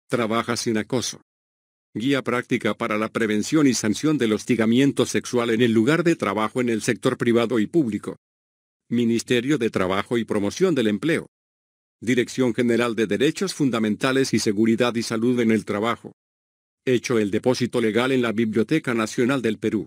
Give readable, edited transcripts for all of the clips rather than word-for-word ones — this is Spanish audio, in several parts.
Trabaja sin acoso. Guía práctica para la prevención y sanción del hostigamiento sexual en el lugar de trabajo en el sector privado y público. Ministerio de Trabajo y Promoción del Empleo. Dirección General de Derechos Fundamentales y Seguridad y Salud en el Trabajo. Hecho el depósito legal en la Biblioteca Nacional del Perú.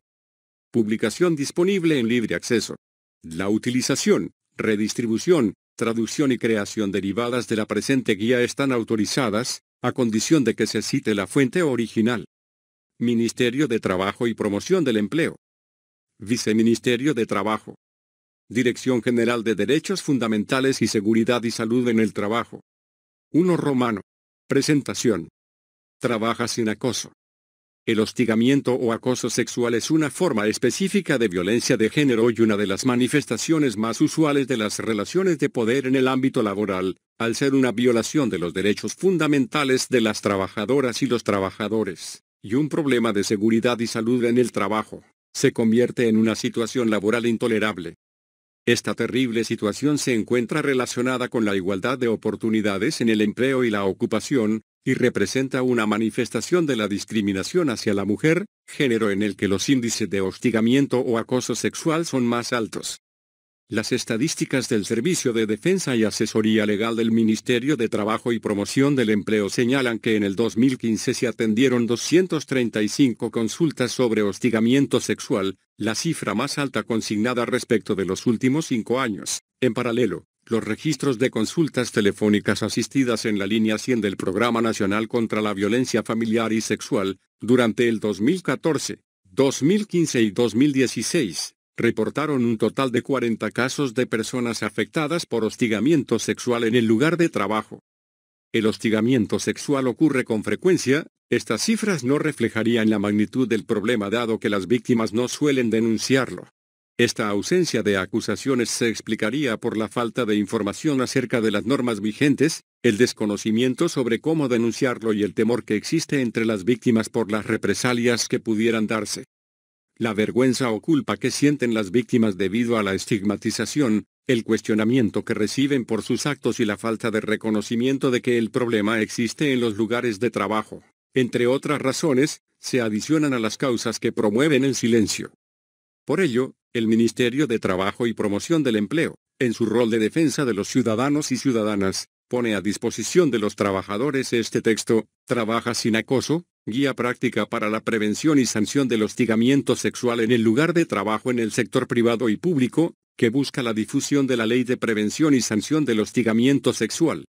Publicación disponible en libre acceso. La utilización, redistribución, traducción y creación derivadas de la presente guía están autorizadas, a condición de que se cite la fuente original. Ministerio de Trabajo y Promoción del Empleo. Viceministerio de Trabajo. Dirección General de Derechos Fundamentales y Seguridad y Salud en el Trabajo. 1 Romano. Presentación. Trabaja sin acoso. El hostigamiento o acoso sexual es una forma específica de violencia de género y una de las manifestaciones más usuales de las relaciones de poder en el ámbito laboral, al ser una violación de los derechos fundamentales de las trabajadoras y los trabajadores, y un problema de seguridad y salud en el trabajo, se convierte en una situación laboral intolerable. Esta terrible situación se encuentra relacionada con la igualdad de oportunidades en el empleo y la ocupación, y representa una manifestación de la discriminación hacia la mujer, género en el que los índices de hostigamiento o acoso sexual son más altos. Las estadísticas del Servicio de Defensa y Asesoría Legal del Ministerio de Trabajo y Promoción del Empleo señalan que en el 2015 se atendieron 235 consultas sobre hostigamiento sexual, la cifra más alta consignada respecto de los últimos 5 años. En paralelo, los registros de consultas telefónicas asistidas en la línea 100 del Programa Nacional contra la Violencia Familiar y Sexual, durante el 2014, 2015 y 2016, reportaron un total de 40 casos de personas afectadas por hostigamiento sexual en el lugar de trabajo. El hostigamiento sexual ocurre con frecuencia. Estas cifras no reflejarían la magnitud del problema dado que las víctimas no suelen denunciarlo. Esta ausencia de acusaciones se explicaría por la falta de información acerca de las normas vigentes, el desconocimiento sobre cómo denunciarlo y el temor que existe entre las víctimas por las represalias que pudieran darse. La vergüenza o culpa que sienten las víctimas debido a la estigmatización, el cuestionamiento que reciben por sus actos y la falta de reconocimiento de que el problema existe en los lugares de trabajo, entre otras razones, se adicionan a las causas que promueven el silencio. Por ello, el Ministerio de Trabajo y Promoción del Empleo, en su rol de defensa de los ciudadanos y ciudadanas, pone a disposición de los trabajadores este texto: Trabaja sin acoso, guía práctica para la prevención y sanción del hostigamiento sexual en el lugar de trabajo en el sector privado y público, que busca la difusión de la Ley de Prevención y Sanción del Hostigamiento Sexual.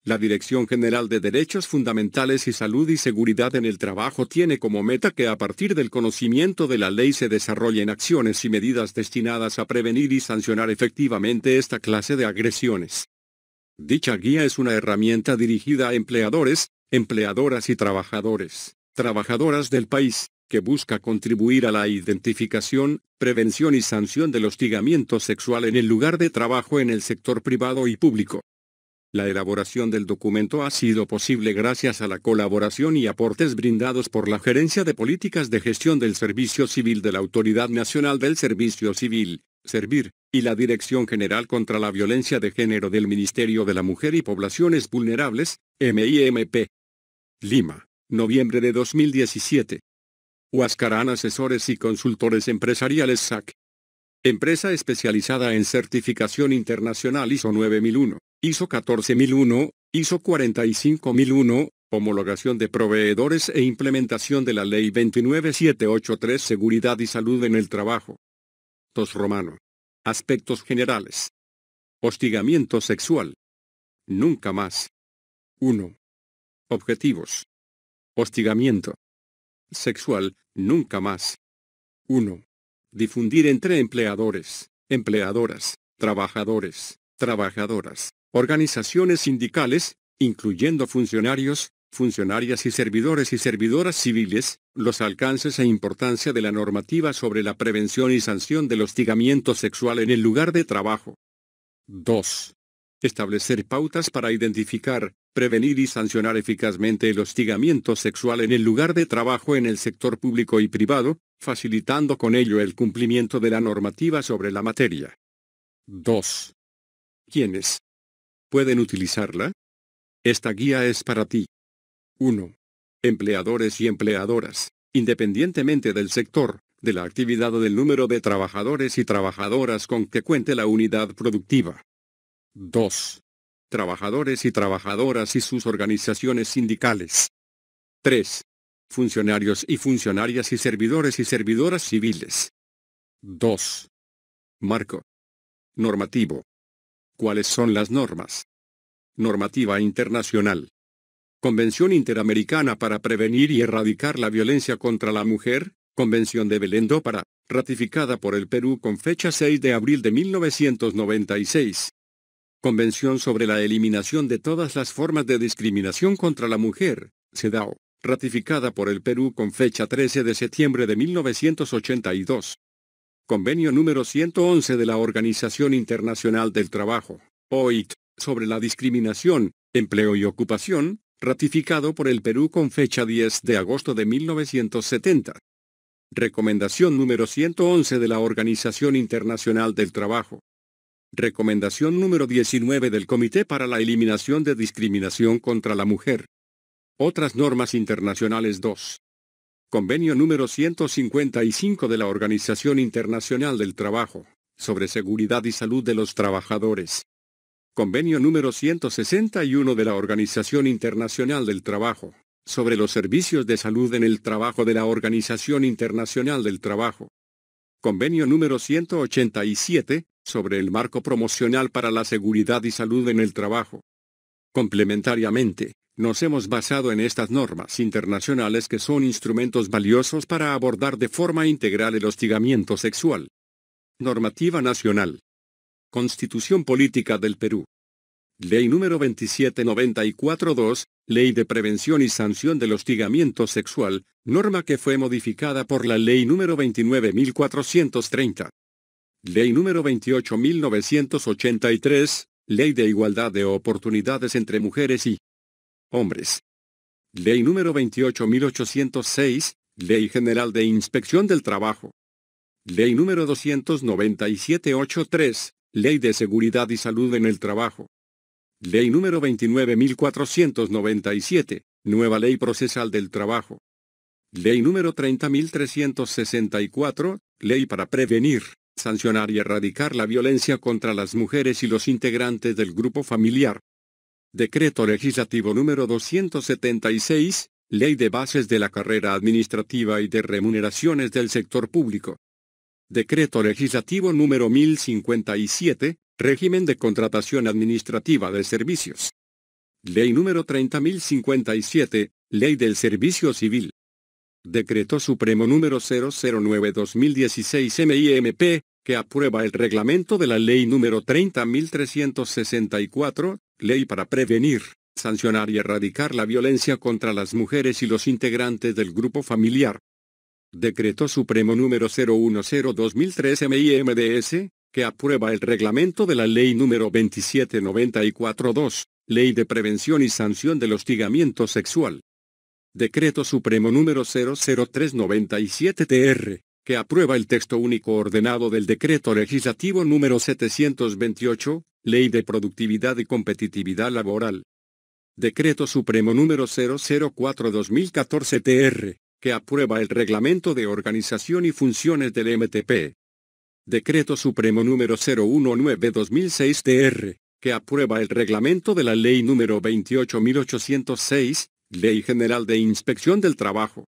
La Dirección General de Derechos Fundamentales y Salud y Seguridad en el Trabajo tiene como meta que a partir del conocimiento de la ley se desarrollen acciones y medidas destinadas a prevenir y sancionar efectivamente esta clase de agresiones. Dicha guía es una herramienta dirigida a empleadores, empleadoras y trabajadores, trabajadoras del país, que busca contribuir a la identificación, prevención y sanción del hostigamiento sexual en el lugar de trabajo en el sector privado y público. La elaboración del documento ha sido posible gracias a la colaboración y aportes brindados por la Gerencia de Políticas de Gestión del Servicio Civil de la Autoridad Nacional del Servicio Civil, Servir, y la Dirección General contra la Violencia de Género del Ministerio de la Mujer y Poblaciones Vulnerables, MIMP. Lima, noviembre de 2017. Huascarán Asesores y Consultores Empresariales SAC. Empresa especializada en certificación internacional ISO 9001, ISO 14001, ISO 45001, homologación de proveedores e implementación de la Ley 29783 Seguridad y Salud en el Trabajo. 2 Romano. Aspectos generales. Hostigamiento sexual. Nunca más. 1. Objetivos. Hostigamiento sexual, nunca más. 1. Difundir entre empleadores, empleadoras, trabajadores, trabajadoras, organizaciones sindicales, incluyendo funcionarios, funcionarias y servidoras civiles, los alcances e importancia de la normativa sobre la prevención y sanción del hostigamiento sexual en el lugar de trabajo. 2. Establecer pautas para identificar, prevenir y sancionar eficazmente el hostigamiento sexual en el lugar de trabajo en el sector público y privado, facilitando con ello el cumplimiento de la normativa sobre la materia. 2. ¿Quiénes pueden utilizarla? Esta guía es para ti. 1. Empleadores y empleadoras, independientemente del sector, de la actividad o del número de trabajadores y trabajadoras con que cuente la unidad productiva. 2. Trabajadores y trabajadoras y sus organizaciones sindicales. 3. Funcionarios y funcionarias y servidores y servidoras civiles. 2. Marco normativo. ¿Cuáles son las normas? Normativa internacional. Convención Interamericana para Prevenir y Erradicar la Violencia contra la Mujer, Convención de Belém do Pará, ratificada por el Perú con fecha 6 de abril de 1996. Convención sobre la Eliminación de todas las formas de discriminación contra la mujer, CEDAW, ratificada por el Perú con fecha 13 de septiembre de 1982. Convenio número 111 de la Organización Internacional del Trabajo, OIT, sobre la discriminación, empleo y ocupación, ratificado por el Perú con fecha 10 de agosto de 1970. Recomendación número 111 de la Organización Internacional del Trabajo. Recomendación número 19 del Comité para la Eliminación de Discriminación contra la Mujer. Otras normas internacionales 2. Convenio número 155 de la Organización Internacional del Trabajo, sobre seguridad y salud de los trabajadores. Convenio número 161 de la Organización Internacional del Trabajo, sobre los servicios de salud en el trabajo de la Organización Internacional del Trabajo. Convenio número 187, sobre el marco promocional para la seguridad y salud en el trabajo. Complementariamente, nos hemos basado en estas normas internacionales que son instrumentos valiosos para abordar de forma integral el hostigamiento sexual. Normativa nacional. Constitución Política del Perú. Ley número 2794-2, Ley de Prevención y Sanción del Hostigamiento Sexual, norma que fue modificada por la Ley número 29.430. Ley número 28.983, Ley de Igualdad de Oportunidades entre Mujeres y Hombres. Ley número 28.806, Ley General de Inspección del Trabajo. Ley número 297-83, Ley de Seguridad y Salud en el Trabajo. Ley número 29.497, Nueva Ley Procesal del Trabajo. Ley número 30.364, Ley para prevenir, sancionar y erradicar la violencia contra las mujeres y los integrantes del grupo familiar. Decreto Legislativo número 276, Ley de Bases de la Carrera Administrativa y de Remuneraciones del Sector Público. Decreto Legislativo número 1057, Régimen de Contratación Administrativa de Servicios. Ley número 30.057, Ley del Servicio Civil. Decreto Supremo número 009-2016 MIMP, que aprueba el reglamento de la Ley número 30.364, Ley para prevenir, sancionar y erradicar la violencia contra las mujeres y los integrantes del grupo familiar. Decreto Supremo número 010-2003 MIMDS, que aprueba el reglamento de la Ley número 2794-2, Ley de Prevención y Sanción del Hostigamiento Sexual. Decreto Supremo número 00397-TR, que aprueba el texto único ordenado del Decreto Legislativo número 728, Ley de Productividad y Competitividad Laboral. Decreto Supremo número 004-2014-TR, que aprueba el Reglamento de Organización y Funciones del MTP. Decreto Supremo número 019-2006-TR, que aprueba el reglamento de la Ley número 28.806, Ley General de Inspección del Trabajo.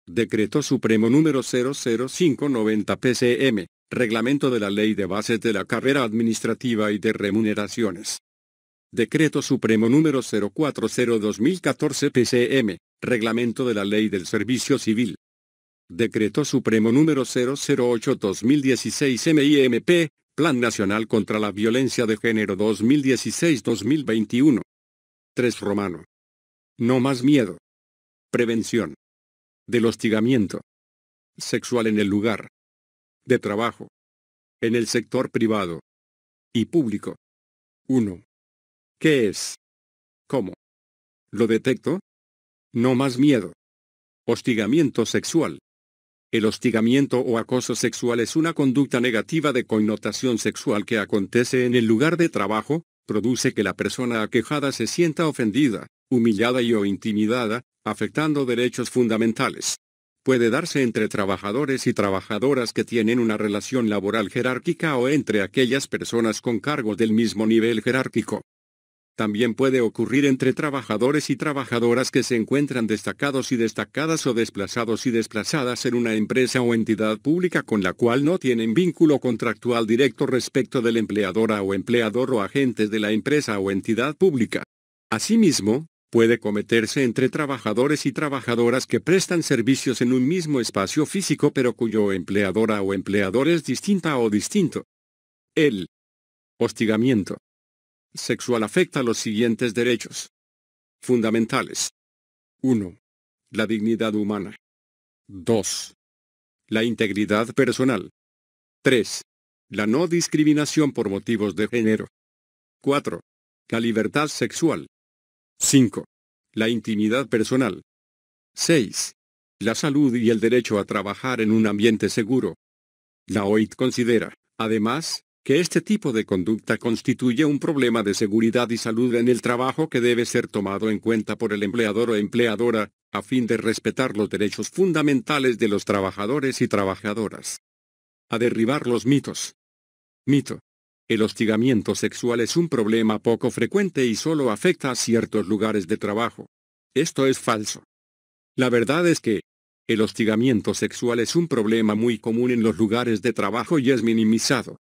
Decreto Supremo número 00590-PCM, reglamento de la Ley de Bases de la Carrera Administrativa y de Remuneraciones. Decreto Supremo número 040-2014-PCM, reglamento de la Ley del Servicio Civil. Decreto Supremo número 008-2016 MIMP, Plan Nacional contra la Violencia de Género 2016-2021. 3 Romano. No más miedo. Prevención del hostigamiento sexual en el lugar de trabajo, en el sector privado y público. 1. ¿Qué es? ¿Cómo lo detecto? No más miedo. Hostigamiento sexual. El hostigamiento o acoso sexual es una conducta negativa de connotación sexual que acontece en el lugar de trabajo, produce que la persona aquejada se sienta ofendida, humillada o intimidada, afectando derechos fundamentales. Puede darse entre trabajadores y trabajadoras que tienen una relación laboral jerárquica o entre aquellas personas con cargos del mismo nivel jerárquico. También puede ocurrir entre trabajadores y trabajadoras que se encuentran destacados y destacadas o desplazados y desplazadas en una empresa o entidad pública con la cual no tienen vínculo contractual directo respecto del empleadora o empleador o agentes de la empresa o entidad pública. Asimismo, puede cometerse entre trabajadores y trabajadoras que prestan servicios en un mismo espacio físico pero cuyo empleadora o empleador es distinta o distinto. El hostigamiento sexual afecta los siguientes derechos fundamentales. 1. La dignidad humana. 2. La integridad personal. 3. La no discriminación por motivos de género. 4. La libertad sexual. 5. La intimidad personal. 6. La salud y el derecho a trabajar en un ambiente seguro. La OIT considera, además, que este tipo de conducta constituye un problema de seguridad y salud en el trabajo que debe ser tomado en cuenta por el empleador o empleadora, a fin de respetar los derechos fundamentales de los trabajadores y trabajadoras. A derribar los mitos. Mito. El hostigamiento sexual es un problema poco frecuente y solo afecta a ciertos lugares de trabajo. Esto es falso. La verdad es que el hostigamiento sexual es un problema muy común en los lugares de trabajo y es minimizado.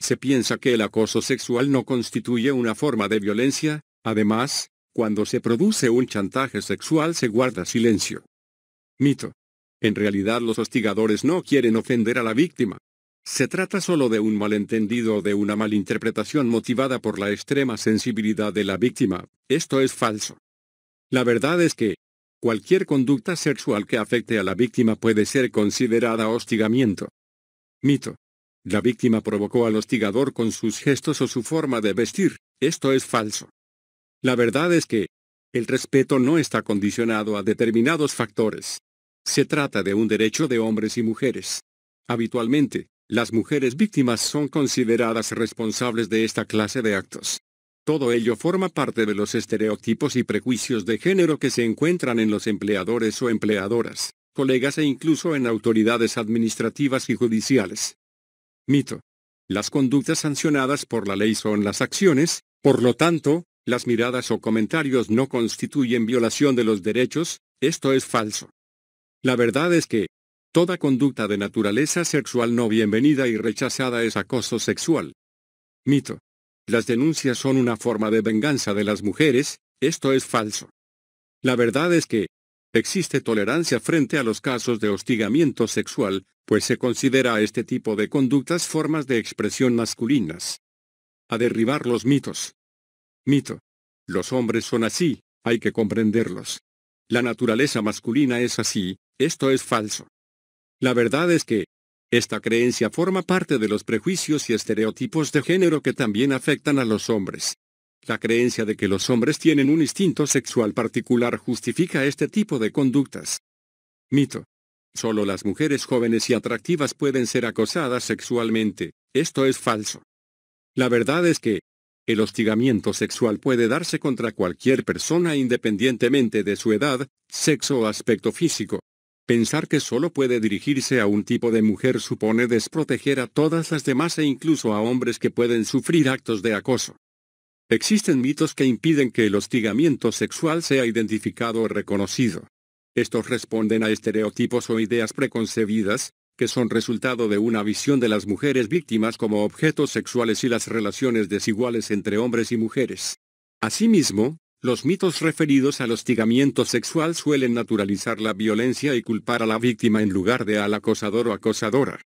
Se piensa que el acoso sexual no constituye una forma de violencia, además, cuando se produce un chantaje sexual se guarda silencio. Mito. En realidad los hostigadores no quieren ofender a la víctima. Se trata solo de un malentendido o de una malinterpretación motivada por la extrema sensibilidad de la víctima. Esto es falso. La verdad es que cualquier conducta sexual que afecte a la víctima puede ser considerada hostigamiento. Mito. La víctima provocó al hostigador con sus gestos o su forma de vestir. Esto es falso. La verdad es que el respeto no está condicionado a determinados factores. Se trata de un derecho de hombres y mujeres. Habitualmente, las mujeres víctimas son consideradas responsables de esta clase de actos. Todo ello forma parte de los estereotipos y prejuicios de género que se encuentran en los empleadores o empleadoras, colegas e incluso en autoridades administrativas y judiciales. Mito. Las conductas sancionadas por la ley son las acciones, por lo tanto, las miradas o comentarios no constituyen violación de los derechos. Esto es falso. La verdad es que toda conducta de naturaleza sexual no bienvenida y rechazada es acoso sexual. Mito. Las denuncias son una forma de venganza de las mujeres. Esto es falso. La verdad es que existe tolerancia frente a los casos de hostigamiento sexual, pues se considera a este tipo de conductas formas de expresión masculinas. A derribar los mitos. Mito. Los hombres son así, hay que comprenderlos. La naturaleza masculina es así. Esto es falso. La verdad es que esta creencia forma parte de los prejuicios y estereotipos de género que también afectan a los hombres. La creencia de que los hombres tienen un instinto sexual particular justifica este tipo de conductas. Mito. Solo las mujeres jóvenes y atractivas pueden ser acosadas sexualmente. Esto es falso. La verdad es que el hostigamiento sexual puede darse contra cualquier persona independientemente de su edad, sexo o aspecto físico. Pensar que solo puede dirigirse a un tipo de mujer supone desproteger a todas las demás e incluso a hombres que pueden sufrir actos de acoso. Existen mitos que impiden que el hostigamiento sexual sea identificado o reconocido. Estos responden a estereotipos o ideas preconcebidas, que son resultado de una visión de las mujeres víctimas como objetos sexuales y las relaciones desiguales entre hombres y mujeres. Asimismo, los mitos referidos al hostigamiento sexual suelen naturalizar la violencia y culpar a la víctima en lugar de al acosador o acosadora.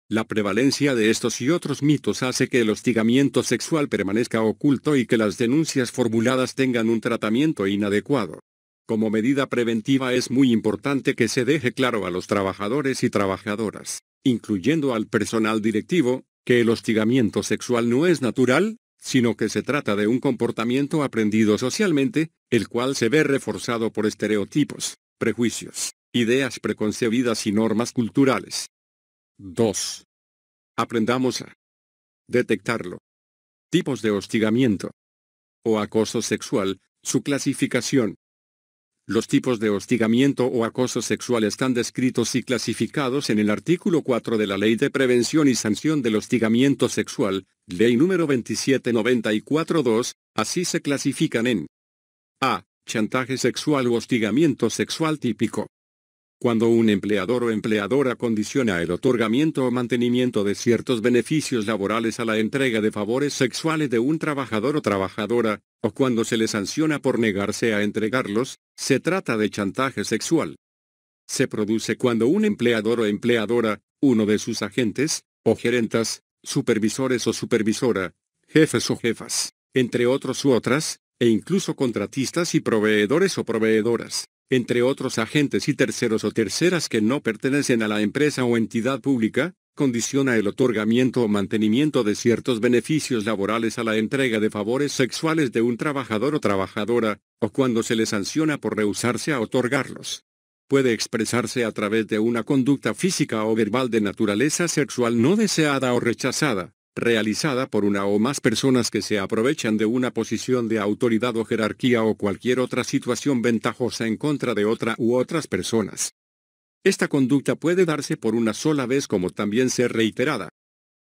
La prevalencia de estos y otros mitos hace que el hostigamiento sexual permanezca oculto y que las denuncias formuladas tengan un tratamiento inadecuado. Como medida preventiva es muy importante que se deje claro a los trabajadores y trabajadoras, incluyendo al personal directivo, que el hostigamiento sexual no es natural, sino que se trata de un comportamiento aprendido socialmente, el cual se ve reforzado por estereotipos, prejuicios, Ideas preconcebidas y normas culturales. 2. Aprendamos a detectarlo. Tipos de hostigamiento o acoso sexual, su clasificación. Los tipos de hostigamiento o acoso sexual están descritos y clasificados en el artículo 4 de la Ley de Prevención y Sanción del Hostigamiento Sexual, Ley número 2794-2, así se clasifican en A. Chantaje sexual u hostigamiento sexual típico. Cuando un empleador o empleadora condiciona el otorgamiento o mantenimiento de ciertos beneficios laborales a la entrega de favores sexuales de un trabajador o trabajadora, o cuando se le sanciona por negarse a entregarlos, se trata de chantaje sexual. Se produce cuando un empleador o empleadora, uno de sus agentes, o gerentas, supervisores o supervisora, jefes o jefas, entre otros u otras, e incluso contratistas y proveedores o proveedoras, entre otros agentes y terceros o terceras que no pertenecen a la empresa o entidad pública, condiciona el otorgamiento o mantenimiento de ciertos beneficios laborales a la entrega de favores sexuales de un trabajador o trabajadora, o cuando se le sanciona por rehusarse a otorgarlos. Puede expresarse a través de una conducta física o verbal de naturaleza sexual no deseada o rechazada, realizada por una o más personas que se aprovechan de una posición de autoridad o jerarquía o cualquier otra situación ventajosa en contra de otra u otras personas. Esta conducta puede darse por una sola vez como también ser reiterada.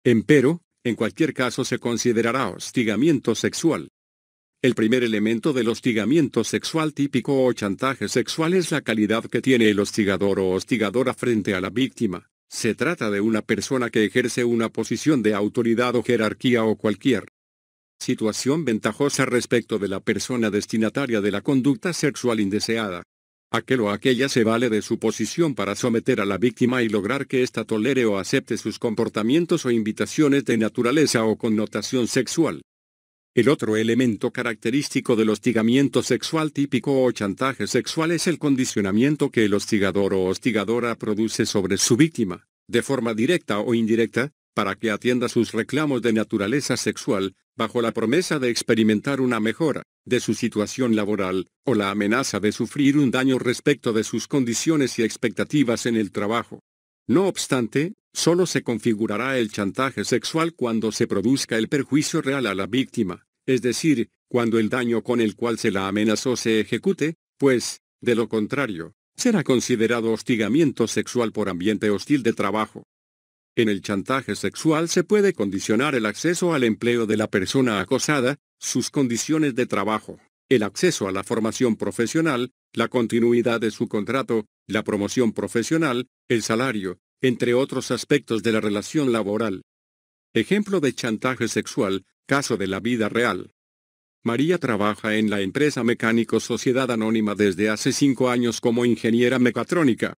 Empero, en cualquier caso se considerará hostigamiento sexual. El primer elemento del hostigamiento sexual típico o chantaje sexual es la calidad que tiene el hostigador o hostigadora frente a la víctima. Se trata de una persona que ejerce una posición de autoridad o jerarquía o cualquier situación ventajosa respecto de la persona destinataria de la conducta sexual indeseada. Aquel o aquella se vale de su posición para someter a la víctima y lograr que ésta tolere o acepte sus comportamientos o invitaciones de naturaleza o connotación sexual. El otro elemento característico del hostigamiento sexual típico o chantaje sexual es el condicionamiento que el hostigador o hostigadora produce sobre su víctima, de forma directa o indirecta, para que atienda sus reclamos de naturaleza sexual, bajo la promesa de experimentar una mejora de su situación laboral, o la amenaza de sufrir un daño respecto de sus condiciones y expectativas en el trabajo. No obstante, solo se configurará el chantaje sexual cuando se produzca el perjuicio real a la víctima, es decir, cuando el daño con el cual se la amenazó se ejecute, pues, de lo contrario, será considerado hostigamiento sexual por ambiente hostil de trabajo. En el chantaje sexual se puede condicionar el acceso al empleo de la persona acosada, sus condiciones de trabajo, el acceso a la formación profesional, la continuidad de su contrato, la promoción profesional, el salario, entre otros aspectos de la relación laboral. Ejemplo de chantaje sexual, caso de la vida real. María trabaja en la empresa Mecánicos Sociedad Anónima desde hace 5 años como ingeniera mecatrónica.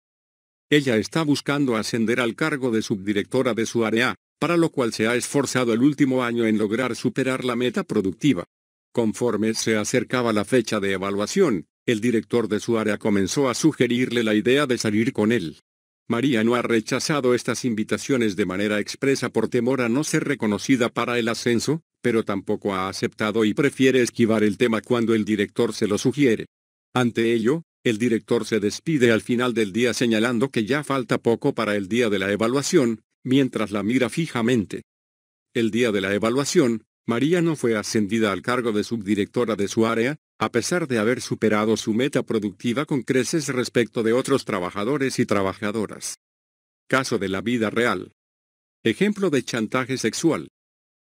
Ella está buscando ascender al cargo de subdirectora de su área, para lo cual se ha esforzado el último año en lograr superar la meta productiva. Conforme se acercaba la fecha de evaluación, el director de su área comenzó a sugerirle la idea de salir con él. María no ha rechazado estas invitaciones de manera expresa por temor a no ser reconocida para el ascenso, pero tampoco ha aceptado y prefiere esquivar el tema cuando el director se lo sugiere. Ante ello, el director se despide al final del día señalando que ya falta poco para el día de la evaluación, mientras la mira fijamente. El día de la evaluación, María no fue ascendida al cargo de subdirectora de su área, a pesar de haber superado su meta productiva con creces respecto de otros trabajadores y trabajadoras. Caso de la vida real. Ejemplo de chantaje sexual.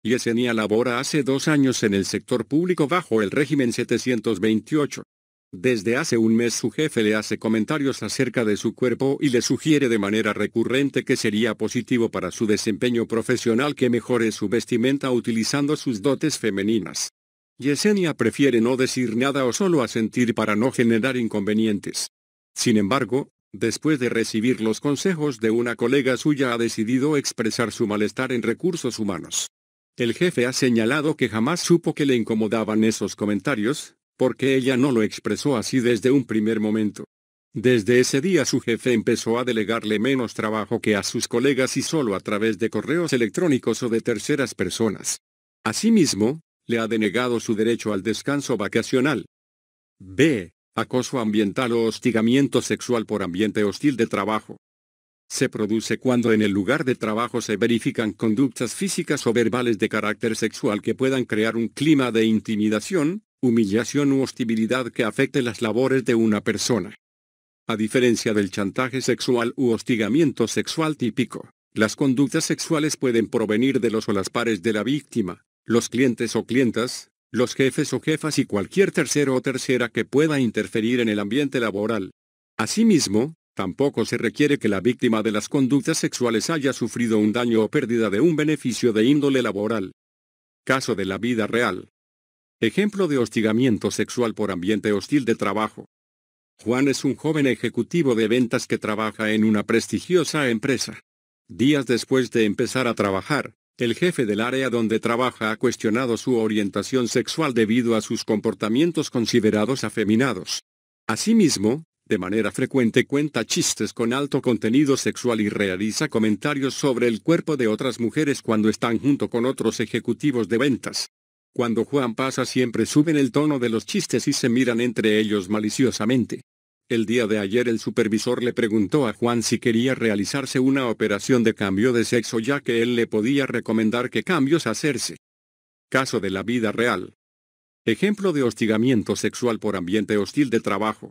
Yesenia labora hace 2 años en el sector público bajo el régimen 728. Desde hace un mes su jefe le hace comentarios acerca de su cuerpo y le sugiere de manera recurrente que sería positivo para su desempeño profesional que mejore su vestimenta utilizando sus dotes femeninas. Yesenia prefiere no decir nada o solo asentir para no generar inconvenientes. Sin embargo, después de recibir los consejos de una colega suya ha decidido expresar su malestar en recursos humanos. El jefe ha señalado que jamás supo que le incomodaban esos comentarios, porque ella no lo expresó así desde un primer momento. Desde ese día su jefe empezó a delegarle menos trabajo que a sus colegas y solo a través de correos electrónicos o de terceras personas. Asimismo, le ha denegado su derecho al descanso vacacional. B. Acoso ambiental o hostigamiento sexual por ambiente hostil de trabajo. Se produce cuando en el lugar de trabajo se verifican conductas físicas o verbales de carácter sexual que puedan crear un clima de intimidación, humillación u hostilidad que afecte las labores de una persona. A diferencia del chantaje sexual u hostigamiento sexual típico, las conductas sexuales pueden provenir de los o las pares de la víctima, los clientes o clientas, los jefes o jefas y cualquier tercero o tercera que pueda interferir en el ambiente laboral. Asimismo, tampoco se requiere que la víctima de las conductas sexuales haya sufrido un daño o pérdida de un beneficio de índole laboral. Caso de la vida real. Ejemplo de hostigamiento sexual por ambiente hostil de trabajo. Juan es un joven ejecutivo de ventas que trabaja en una prestigiosa empresa. Días después de empezar a trabajar, el jefe del área donde trabaja ha cuestionado su orientación sexual debido a sus comportamientos considerados afeminados. Asimismo, de manera frecuente cuenta chistes con alto contenido sexual y realiza comentarios sobre el cuerpo de otras mujeres cuando están junto con otros ejecutivos de ventas. Cuando Juan pasa siempre suben el tono de los chistes y se miran entre ellos maliciosamente. El día de ayer el supervisor le preguntó a Juan si quería realizarse una operación de cambio de sexo ya que él le podía recomendar qué cambios hacerse. Caso de la vida real. Ejemplo de hostigamiento sexual por ambiente hostil de trabajo.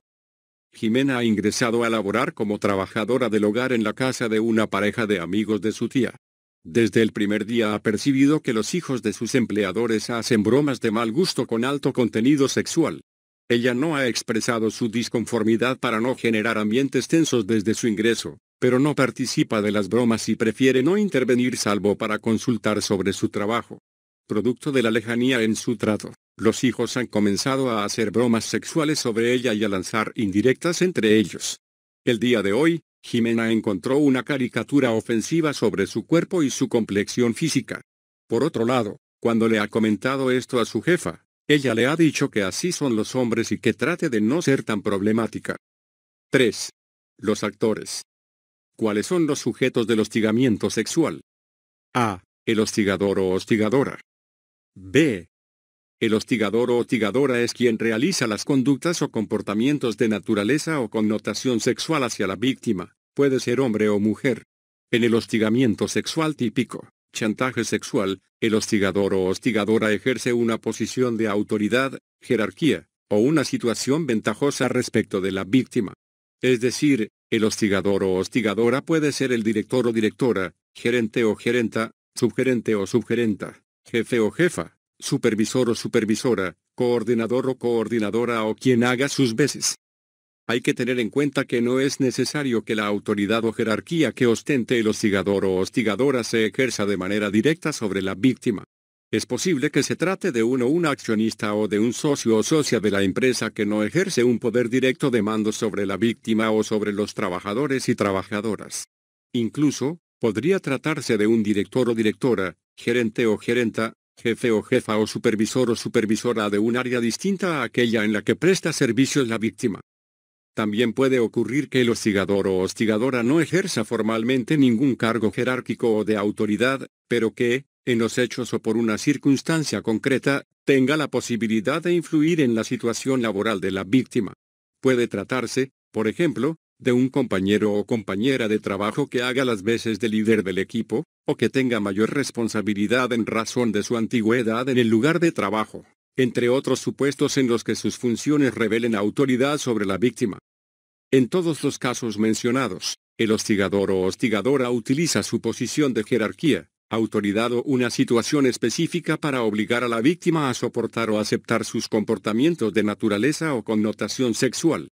Jimena ha ingresado a laborar como trabajadora del hogar en la casa de una pareja de amigos de su tía. Desde el primer día ha percibido que los hijos de sus empleadores hacen bromas de mal gusto con alto contenido sexual. Ella no ha expresado su disconformidad para no generar ambientes tensos desde su ingreso, pero no participa de las bromas y prefiere no intervenir salvo para consultar sobre su trabajo. Producto de la lejanía en su trato, los hijos han comenzado a hacer bromas sexuales sobre ella y a lanzar indirectas entre ellos. El día de hoy, Jimena encontró una caricatura ofensiva sobre su cuerpo y su complexión física. Por otro lado, cuando le ha comentado esto a su jefa, ella le ha dicho que así son los hombres y que trate de no ser tan problemática. 3. Los actores. ¿Cuáles son los sujetos del hostigamiento sexual? A. El hostigador o hostigadora. B. El hostigador o hostigadora es quien realiza las conductas o comportamientos de naturaleza o connotación sexual hacia la víctima, puede ser hombre o mujer. En el hostigamiento sexual típico, chantaje sexual, el hostigador o hostigadora ejerce una posición de autoridad, jerarquía, o una situación ventajosa respecto de la víctima. Es decir, el hostigador o hostigadora puede ser el director o directora, gerente o gerenta, subgerente o subgerenta, jefe o jefa, supervisor o supervisora, coordinador o coordinadora o quien haga sus veces. Hay que tener en cuenta que no es necesario que la autoridad o jerarquía que ostente el hostigador o hostigadora se ejerza de manera directa sobre la víctima. Es posible que se trate de uno o una accionista o de un socio o socia de la empresa que no ejerce un poder directo de mando sobre la víctima o sobre los trabajadores y trabajadoras. Incluso, podría tratarse de un director o directora, gerente o gerenta, jefe o jefa o supervisora de un área distinta a aquella en la que presta servicios la víctima. También puede ocurrir que el hostigador o hostigadora no ejerza formalmente ningún cargo jerárquico o de autoridad, pero que, en los hechos o por una circunstancia concreta, tenga la posibilidad de influir en la situación laboral de la víctima. Puede tratarse, por ejemplo, de un compañero o compañera de trabajo que haga las veces de líder del equipo, o que tenga mayor responsabilidad en razón de su antigüedad en el lugar de trabajo, entre otros supuestos en los que sus funciones revelen autoridad sobre la víctima. En todos los casos mencionados, el hostigador o hostigadora utiliza su posición de jerarquía, autoridad o una situación específica para obligar a la víctima a soportar o aceptar sus comportamientos de naturaleza o connotación sexual.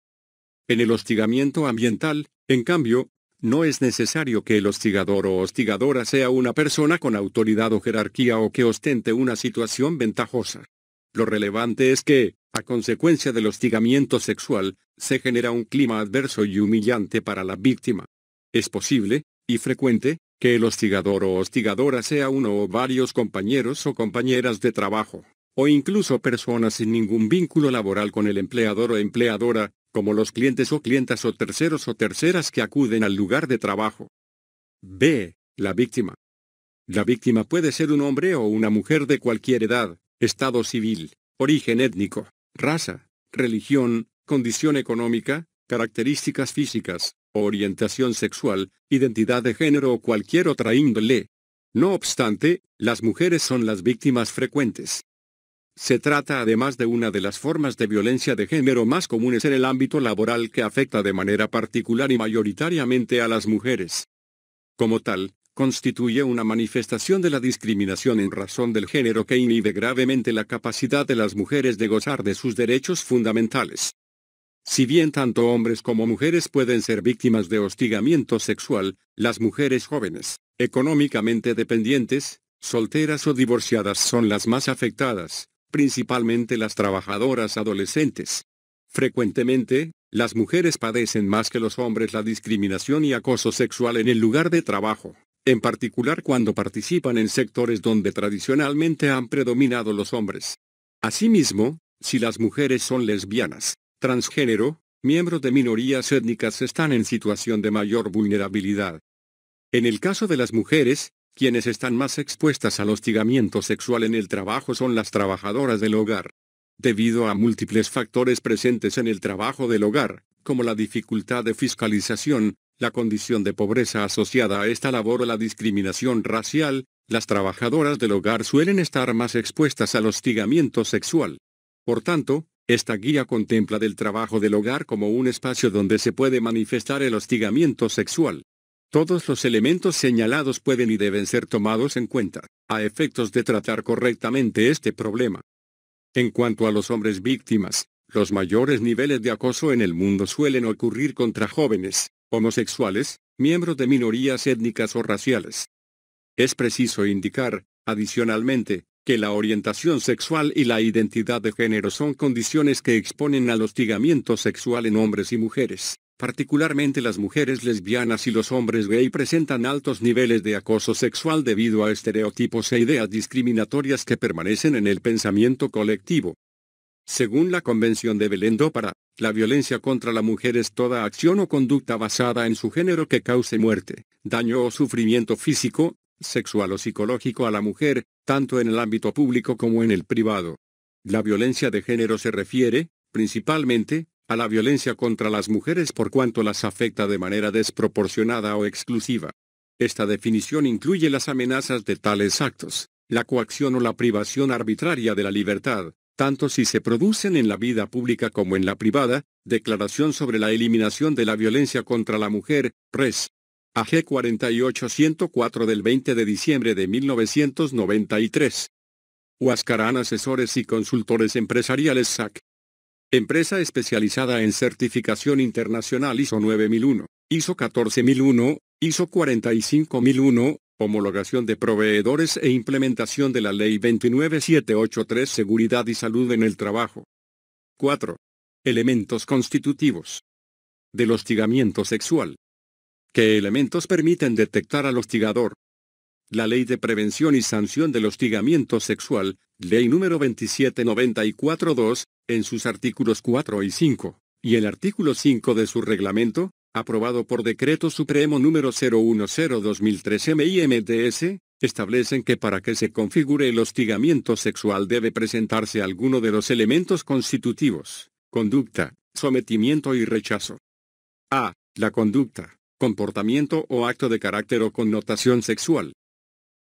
En el hostigamiento ambiental, en cambio, no es necesario que el hostigador o hostigadora sea una persona con autoridad o jerarquía o que ostente una situación ventajosa. Lo relevante es que, a consecuencia del hostigamiento sexual, se genera un clima adverso y humillante para la víctima. Es posible, y frecuente, que el hostigador o hostigadora sea uno o varios compañeros o compañeras de trabajo, o incluso personas sin ningún vínculo laboral con el empleador o empleadora, como los clientes o clientas o terceros o terceras que acuden al lugar de trabajo. B. La víctima. La víctima puede ser un hombre o una mujer de cualquier edad, estado civil, origen étnico, raza, religión, condición económica, características físicas, orientación sexual, identidad de género o cualquier otra índole. No obstante, las mujeres son las víctimas frecuentes. Se trata además de una de las formas de violencia de género más comunes en el ámbito laboral que afecta de manera particular y mayoritariamente a las mujeres. Como tal, constituye una manifestación de la discriminación en razón del género que inhibe gravemente la capacidad de las mujeres de gozar de sus derechos fundamentales. Si bien tanto hombres como mujeres pueden ser víctimas de hostigamiento sexual, las mujeres jóvenes, económicamente dependientes, solteras o divorciadas son las más afectadas, principalmente las trabajadoras adolescentes. Frecuentemente, las mujeres padecen más que los hombres la discriminación y acoso sexual en el lugar de trabajo, en particular cuando participan en sectores donde tradicionalmente han predominado los hombres. Asimismo, si las mujeres son lesbianas, transgénero, miembros de minorías étnicas están en situación de mayor vulnerabilidad. En el caso de las mujeres, quienes están más expuestas al hostigamiento sexual en el trabajo son las trabajadoras del hogar. Debido a múltiples factores presentes en el trabajo del hogar, como la dificultad de fiscalización, la condición de pobreza asociada a esta labor o la discriminación racial, las trabajadoras del hogar suelen estar más expuestas al hostigamiento sexual. Por tanto, esta guía contempla del trabajo del hogar como un espacio donde se puede manifestar el hostigamiento sexual. Todos los elementos señalados pueden y deben ser tomados en cuenta, a efectos de tratar correctamente este problema. En cuanto a los hombres víctimas, los mayores niveles de acoso en el mundo suelen ocurrir contra jóvenes, homosexuales, miembros de minorías étnicas o raciales. Es preciso indicar, adicionalmente, que la orientación sexual y la identidad de género son condiciones que exponen al hostigamiento sexual en hombres y mujeres. Particularmente las mujeres lesbianas y los hombres gay presentan altos niveles de acoso sexual debido a estereotipos e ideas discriminatorias que permanecen en el pensamiento colectivo. Según la Convención de Belém do Pará, la violencia contra la mujer es toda acción o conducta basada en su género que cause muerte, daño o sufrimiento físico, sexual o psicológico a la mujer, tanto en el ámbito público como en el privado. La violencia de género se refiere, principalmente, a la violencia contra las mujeres por cuanto las afecta de manera desproporcionada o exclusiva. Esta definición incluye las amenazas de tales actos, la coacción o la privación arbitraria de la libertad, tanto si se producen en la vida pública como en la privada, Declaración sobre la eliminación de la violencia contra la mujer, Res. AG 48-104 del 20 de diciembre de 1993. Huascarán Asesores y Consultores Empresariales SAC. Empresa especializada en certificación internacional ISO 9001, ISO 14001, ISO 45001, homologación de proveedores e implementación de la Ley 29783 Seguridad y Salud en el Trabajo. 4. Elementos constitutivos del hostigamiento sexual. ¿Qué elementos permiten detectar al hostigador? La Ley de Prevención y Sanción del Hostigamiento Sexual, Ley número 27942, en sus artículos 4 y 5, y el artículo 5 de su reglamento, aprobado por Decreto Supremo número 010-2013 MIMDS, establecen que para que se configure el hostigamiento sexual debe presentarse alguno de los elementos constitutivos: conducta, sometimiento y rechazo. A. La conducta, comportamiento o acto de carácter o connotación sexual.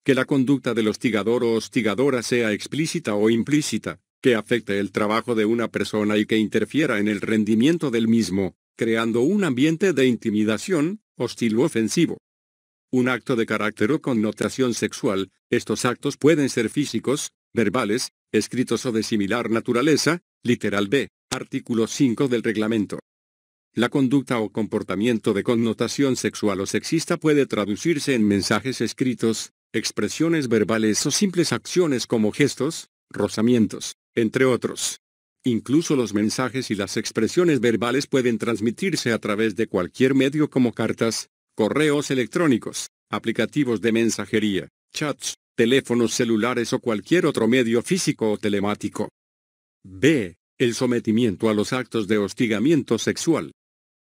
Que la conducta del hostigador o hostigadora sea explícita o implícita, que afecte el trabajo de una persona y que interfiera en el rendimiento del mismo, creando un ambiente de intimidación, hostil u ofensivo. Un acto de carácter o connotación sexual, estos actos pueden ser físicos, verbales, escritos o de similar naturaleza, literal B, artículo 5 del reglamento. La conducta o comportamiento de connotación sexual o sexista puede traducirse en mensajes escritos, expresiones verbales o simples acciones como gestos, rozamientos, entre otros. Incluso los mensajes y las expresiones verbales pueden transmitirse a través de cualquier medio como cartas, correos electrónicos, aplicativos de mensajería, chats, teléfonos celulares o cualquier otro medio físico o telemático. B. El sometimiento a los actos de hostigamiento sexual.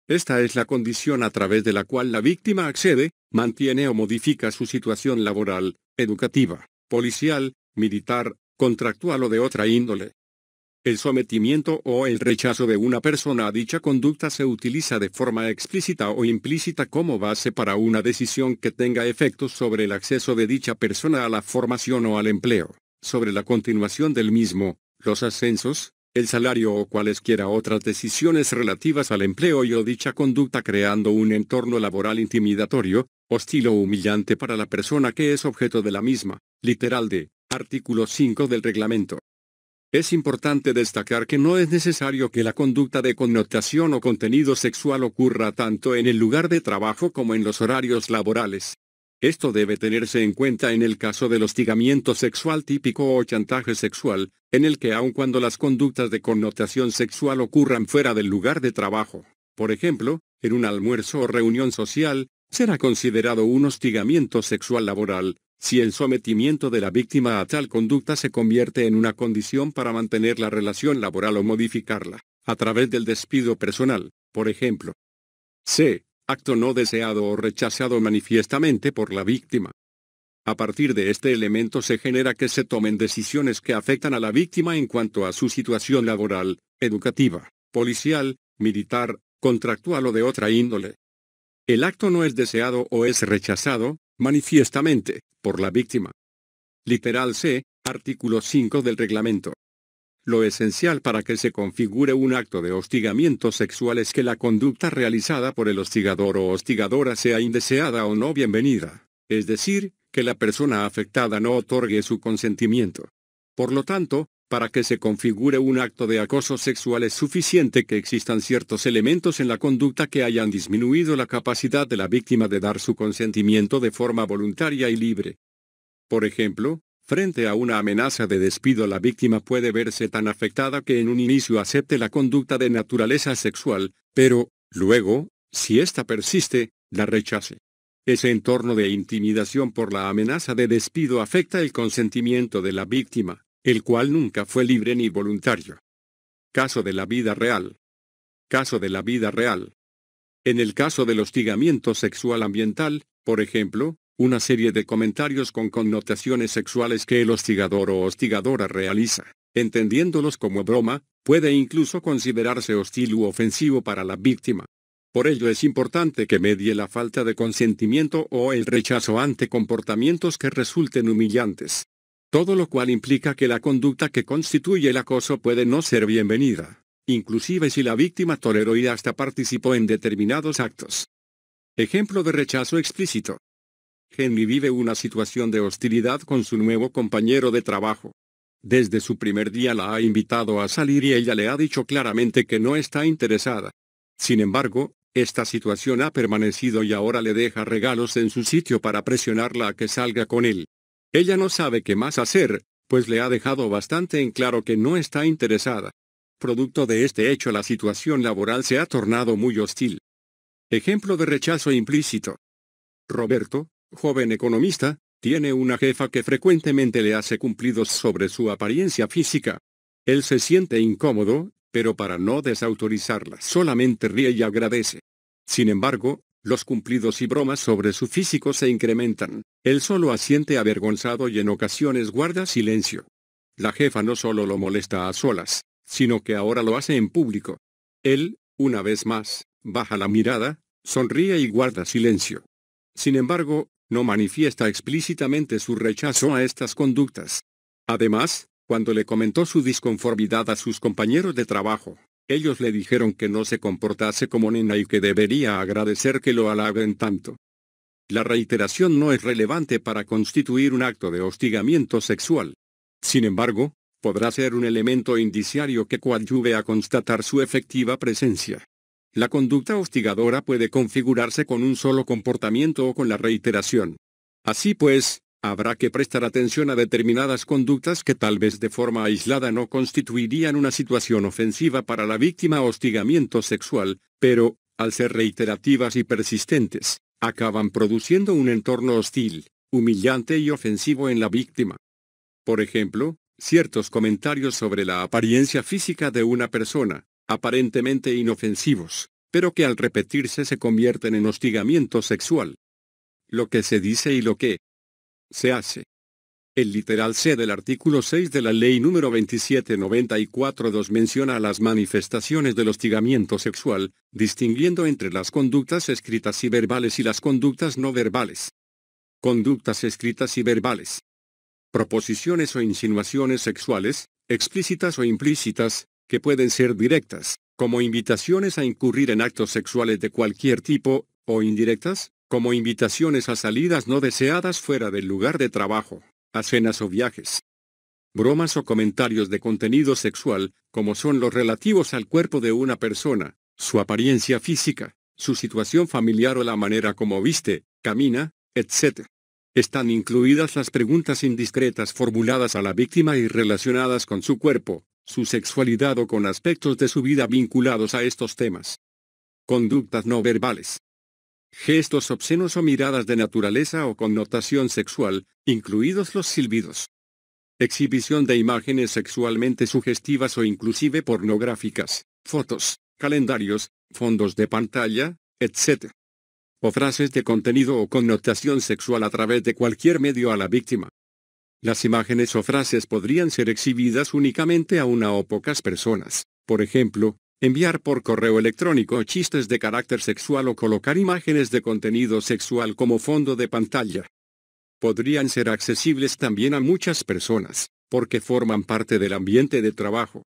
Esta es la condición a través de la cual la víctima accede, mantiene o modifica su situación laboral, educativa, policial, militar, contractual o de otra índole. El sometimiento o el rechazo de una persona a dicha conducta se utiliza de forma explícita o implícita como base para una decisión que tenga efectos sobre el acceso de dicha persona a la formación o al empleo, sobre la continuación del mismo, los ascensos, el salario o cualesquiera otras decisiones relativas al empleo y o dicha conducta, creando un entorno laboral intimidatorio, hostil o humillante para la persona que es objeto de la misma. Literal de artículo 5 del reglamento. Es importante destacar que no es necesario que la conducta de connotación o contenido sexual ocurra tanto en el lugar de trabajo como en los horarios laborales. Esto debe tenerse en cuenta en el caso del hostigamiento sexual típico o chantaje sexual, en el que aun cuando las conductas de connotación sexual ocurran fuera del lugar de trabajo, por ejemplo, en un almuerzo o reunión social, será considerado un hostigamiento sexual laboral, si el sometimiento de la víctima a tal conducta se convierte en una condición para mantener la relación laboral o modificarla, a través del despido personal, por ejemplo. C. Acto no deseado o rechazado manifiestamente por la víctima. A partir de este elemento se genera que se tomen decisiones que afectan a la víctima en cuanto a su situación laboral, educativa, policial, militar, contractual o de otra índole. El acto no es deseado o es rechazado, manifiestamente, por la víctima. Literal C, artículo 5 del reglamento. Lo esencial para que se configure un acto de hostigamiento sexual es que la conducta realizada por el hostigador o hostigadora sea indeseada o no bienvenida, es decir, que la persona afectada no otorgue su consentimiento. Por lo tanto, para que se configure un acto de acoso sexual es suficiente que existan ciertos elementos en la conducta que hayan disminuido la capacidad de la víctima de dar su consentimiento de forma voluntaria y libre. Por ejemplo, frente a una amenaza de despido, la víctima puede verse tan afectada que en un inicio acepte la conducta de naturaleza sexual, pero, luego, si ésta persiste, la rechace. Ese entorno de intimidación por la amenaza de despido afecta el consentimiento de la víctima, el cual nunca fue libre ni voluntario. Caso de la vida real. Caso de la vida real. En el caso del hostigamiento sexual ambiental, por ejemplo, una serie de comentarios con connotaciones sexuales que el hostigador o hostigadora realiza, entendiéndolos como broma, puede incluso considerarse hostil u ofensivo para la víctima. Por ello es importante que medie la falta de consentimiento o el rechazo ante comportamientos que resulten humillantes. Todo lo cual implica que la conducta que constituye el acoso puede no ser bienvenida, inclusive si la víctima toleró y hasta participó en determinados actos. Ejemplo de rechazo explícito. Henry vive una situación de hostilidad con su nuevo compañero de trabajo. Desde su primer día la ha invitado a salir y ella le ha dicho claramente que no está interesada. Sin embargo, esta situación ha permanecido y ahora le deja regalos en su sitio para presionarla a que salga con él. Ella no sabe qué más hacer, pues le ha dejado bastante en claro que no está interesada. Producto de este hecho, la situación laboral se ha tornado muy hostil. Ejemplo de rechazo implícito. Roberto, joven economista, tiene una jefa que frecuentemente le hace cumplidos sobre su apariencia física. Él se siente incómodo, pero para no desautorizarla solamente ríe y agradece. Sin embargo, los cumplidos y bromas sobre su físico se incrementan. Él solo asiente avergonzado y en ocasiones guarda silencio. La jefa no solo lo molesta a solas, sino que ahora lo hace en público. Él, una vez más, baja la mirada, sonríe y guarda silencio. Sin embargo, no manifiesta explícitamente su rechazo a estas conductas. Además, cuando le comentó su disconformidad a sus compañeros de trabajo, ellos le dijeron que no se comportase como nena y que debería agradecer que lo halaguen tanto. La reiteración no es relevante para constituir un acto de hostigamiento sexual. Sin embargo, podrá ser un elemento indiciario que coadyuve a constatar su efectiva presencia. La conducta hostigadora puede configurarse con un solo comportamiento o con la reiteración. Así pues, habrá que prestar atención a determinadas conductas que tal vez de forma aislada no constituirían una situación ofensiva para la víctima hostigamiento sexual, pero, al ser reiterativas y persistentes, acaban produciendo un entorno hostil, humillante y ofensivo en la víctima. Por ejemplo, ciertos comentarios sobre la apariencia física de una persona, aparentemente inofensivos, pero que al repetirse se convierten en hostigamiento sexual. Lo que se dice y lo que se hace. El literal C del artículo 6 de la Ley número 2794-2 menciona las manifestaciones del hostigamiento sexual, distinguiendo entre las conductas escritas y verbales y las conductas no verbales. Conductas escritas y verbales. Proposiciones o insinuaciones sexuales, explícitas o implícitas, que pueden ser directas, como invitaciones a incurrir en actos sexuales de cualquier tipo, o indirectas, como invitaciones a salidas no deseadas fuera del lugar de trabajo, a cenas o viajes. Bromas o comentarios de contenido sexual, como son los relativos al cuerpo de una persona, su apariencia física, su situación familiar o la manera como viste, camina, etc. Están incluidas las preguntas indiscretas formuladas a la víctima y relacionadas con su cuerpo, su sexualidad o con aspectos de su vida vinculados a estos temas. Conductas no verbales. Gestos obscenos o miradas de naturaleza o connotación sexual, incluidos los silbidos. Exhibición de imágenes sexualmente sugestivas o inclusive pornográficas, fotos, calendarios, fondos de pantalla, etc. O frases de contenido o connotación sexual a través de cualquier medio a la víctima. Las imágenes o frases podrían ser exhibidas únicamente a una o pocas personas, por ejemplo, enviar por correo electrónico chistes de carácter sexual o colocar imágenes de contenido sexual como fondo de pantalla. Podrían ser accesibles también a muchas personas, porque forman parte del ambiente de trabajo.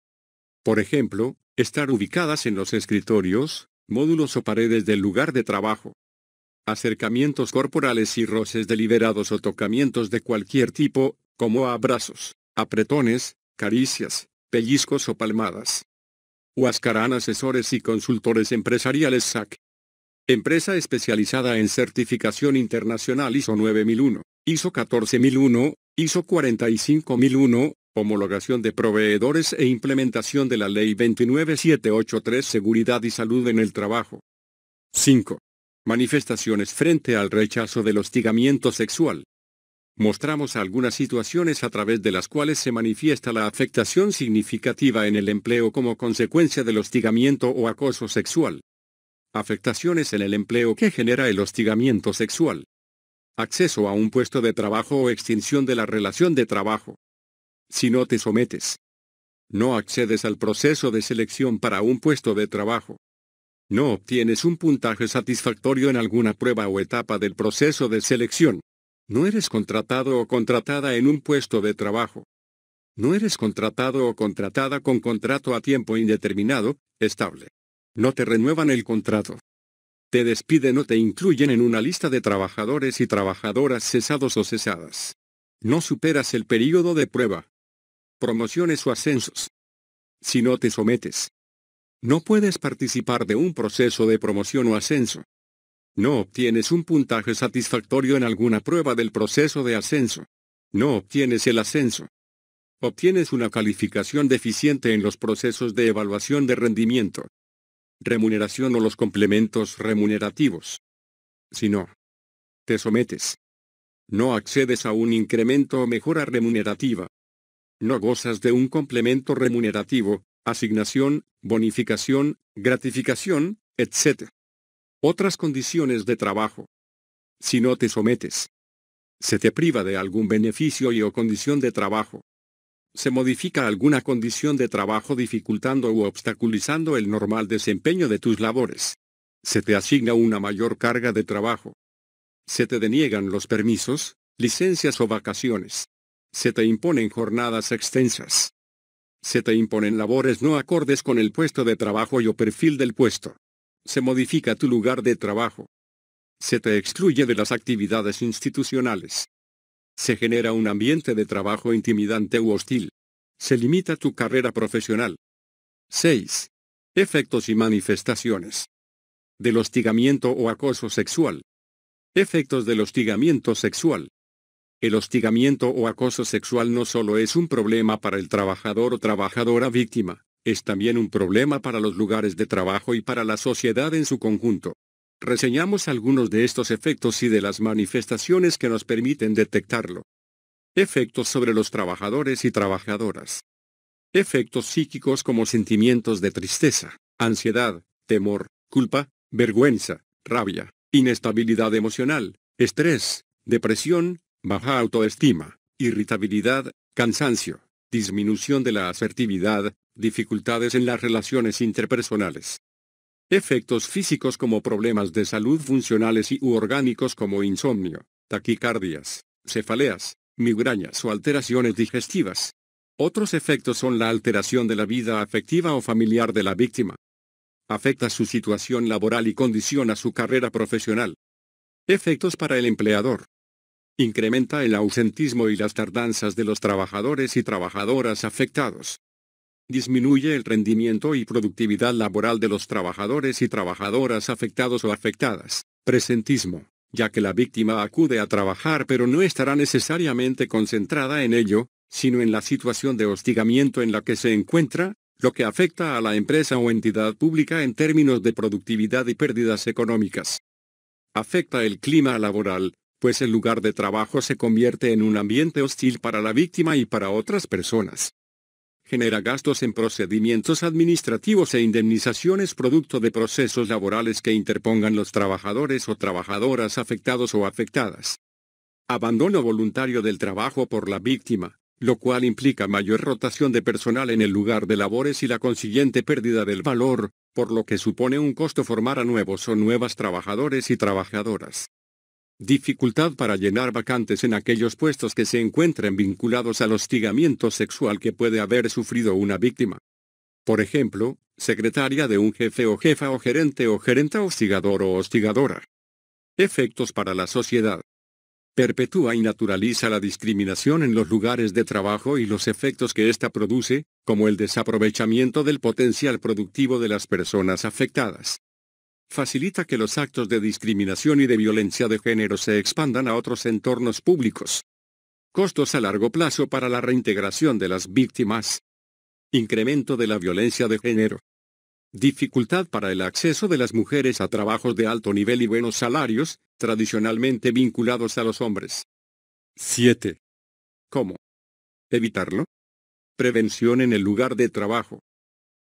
Por ejemplo, estar ubicadas en los escritorios, módulos o paredes del lugar de trabajo. Acercamientos corporales y roces deliberados o tocamientos de cualquier tipo, como abrazos, apretones, caricias, pellizcos o palmadas. Huascarán asesores y consultores empresariales SAC. Empresa especializada en certificación internacional ISO 9001, ISO 14001, ISO 45001, homologación de proveedores e implementación de la Ley 29783 Seguridad y Salud en el Trabajo. 5. Manifestaciones frente al rechazo del hostigamiento sexual. Mostramos algunas situaciones a través de las cuales se manifiesta la afectación significativa en el empleo como consecuencia del hostigamiento o acoso sexual. Afectaciones en el empleo que genera el hostigamiento sexual. Acceso a un puesto de trabajo o extinción de la relación de trabajo. Si no te sometes. No accedes al proceso de selección para un puesto de trabajo. No obtienes un puntaje satisfactorio en alguna prueba o etapa del proceso de selección. No eres contratado o contratada en un puesto de trabajo. No eres contratado o contratada con contrato a tiempo indeterminado, estable. No te renuevan el contrato. Te despiden o te incluyen en una lista de trabajadores y trabajadoras cesados o cesadas. No superas el período de prueba. Promociones o ascensos. Si no te sometes. No puedes participar de un proceso de promoción o ascenso. No obtienes un puntaje satisfactorio en alguna prueba del proceso de ascenso. No obtienes el ascenso. Obtienes una calificación deficiente en los procesos de evaluación de rendimiento. Remuneración o los complementos remunerativos. Si no te sometes. No accedes a un incremento o mejora remunerativa. No gozas de un complemento remunerativo, asignación, bonificación, gratificación, etc. Otras condiciones de trabajo. Si no te sometes. Se te priva de algún beneficio y o condición de trabajo. Se modifica alguna condición de trabajo dificultando u obstaculizando el normal desempeño de tus labores. Se te asigna una mayor carga de trabajo. Se te deniegan los permisos, licencias o vacaciones. Se te imponen jornadas extensas. Se te imponen labores no acordes con el puesto de trabajo y o perfil del puesto. Se modifica tu lugar de trabajo. Se te excluye de las actividades institucionales. Se genera un ambiente de trabajo intimidante u hostil. Se limita tu carrera profesional. 6. Efectos y manifestaciones del hostigamiento o acoso sexual. Efectos del hostigamiento sexual. El hostigamiento o acoso sexual no solo es un problema para el trabajador o trabajadora víctima, es también un problema para los lugares de trabajo y para la sociedad en su conjunto. Reseñamos algunos de estos efectos y de las manifestaciones que nos permiten detectarlo. Efectos sobre los trabajadores y trabajadoras. Efectos psíquicos como sentimientos de tristeza, ansiedad, temor, culpa, vergüenza, rabia, inestabilidad emocional, estrés, depresión, baja autoestima, irritabilidad, cansancio, disminución de la asertividad, dificultades en las relaciones interpersonales. Efectos físicos como problemas de salud funcionales u orgánicos como insomnio, taquicardias, cefaleas, migrañas o alteraciones digestivas. Otros efectos son la alteración de la vida afectiva o familiar de la víctima. Afecta su situación laboral y condiciona su carrera profesional. Efectos para el empleador. Incrementa el ausentismo y las tardanzas de los trabajadores y trabajadoras afectados. Disminuye el rendimiento y productividad laboral de los trabajadores y trabajadoras afectados o afectadas. Presentismo, ya que la víctima acude a trabajar pero no estará necesariamente concentrada en ello, sino en la situación de hostigamiento en la que se encuentra, lo que afecta a la empresa o entidad pública en términos de productividad y pérdidas económicas. Afecta el clima laboral, pues el lugar de trabajo se convierte en un ambiente hostil para la víctima y para otras personas. Genera gastos en procedimientos administrativos e indemnizaciones producto de procesos laborales que interpongan los trabajadores o trabajadoras afectados o afectadas. Abandono voluntario del trabajo por la víctima, lo cual implica mayor rotación de personal en el lugar de labores y la consiguiente pérdida del valor, por lo que supone un costo formar a nuevos o nuevas trabajadores y trabajadoras. Dificultad para llenar vacantes en aquellos puestos que se encuentren vinculados al hostigamiento sexual que puede haber sufrido una víctima. Por ejemplo, secretaria de un jefe o jefa o gerenta hostigador o hostigadora. Efectos para la sociedad. Perpetúa y naturaliza la discriminación en los lugares de trabajo y los efectos que ésta produce, como el desaprovechamiento del potencial productivo de las personas afectadas. Facilita que los actos de discriminación y de violencia de género se expandan a otros entornos públicos. Costos a largo plazo para la reintegración de las víctimas. Incremento de la violencia de género. Dificultad para el acceso de las mujeres a trabajos de alto nivel y buenos salarios, tradicionalmente vinculados a los hombres. 7. ¿Cómo evitarlo? Prevención en el lugar de trabajo.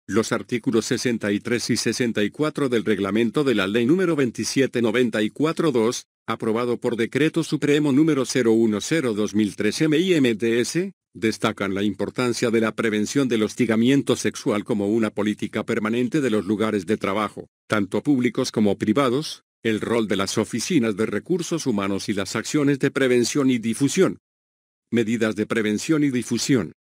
Los artículos 63 y 64 del reglamento de la Ley número 2794-2, aprobado por Decreto Supremo número 010-2013 MIMDS, destacan la importancia de la prevención del hostigamiento sexual como una política permanente de los lugares de trabajo, tanto públicos como privados, el rol de las oficinas de recursos humanos y las acciones de prevención y difusión. Medidas de prevención y difusión.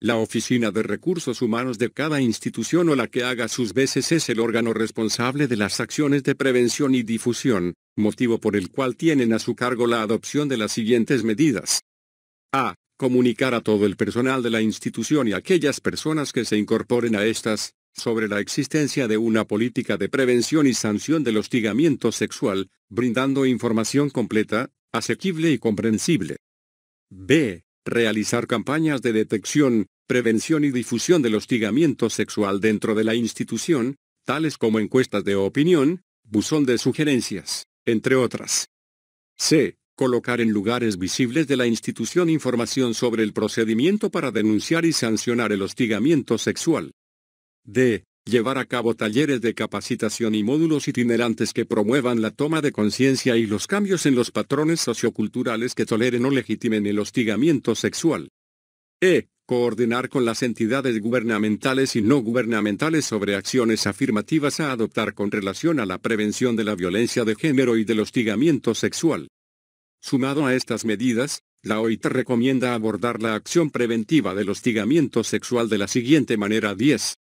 La Oficina de Recursos Humanos de cada institución o la que haga sus veces es el órgano responsable de las acciones de prevención y difusión, motivo por el cual tienen a su cargo la adopción de las siguientes medidas. A. Comunicar a todo el personal de la institución y a aquellas personas que se incorporen a estas, sobre la existencia de una política de prevención y sanción del hostigamiento sexual, brindando información completa, asequible y comprensible. B. Realizar campañas de detección, prevención y difusión del hostigamiento sexual dentro de la institución, tales como encuestas de opinión, buzón de sugerencias, entre otras. C. Colocar en lugares visibles de la institución información sobre el procedimiento para denunciar y sancionar el hostigamiento sexual. D. Llevar a cabo talleres de capacitación y módulos itinerantes que promuevan la toma de conciencia y los cambios en los patrones socioculturales que toleren o legitimen el hostigamiento sexual. E. Coordinar con las entidades gubernamentales y no gubernamentales sobre acciones afirmativas a adoptar con relación a la prevención de la violencia de género y del hostigamiento sexual. Sumado a estas medidas, la OIT recomienda abordar la acción preventiva del hostigamiento sexual de la siguiente manera: 10.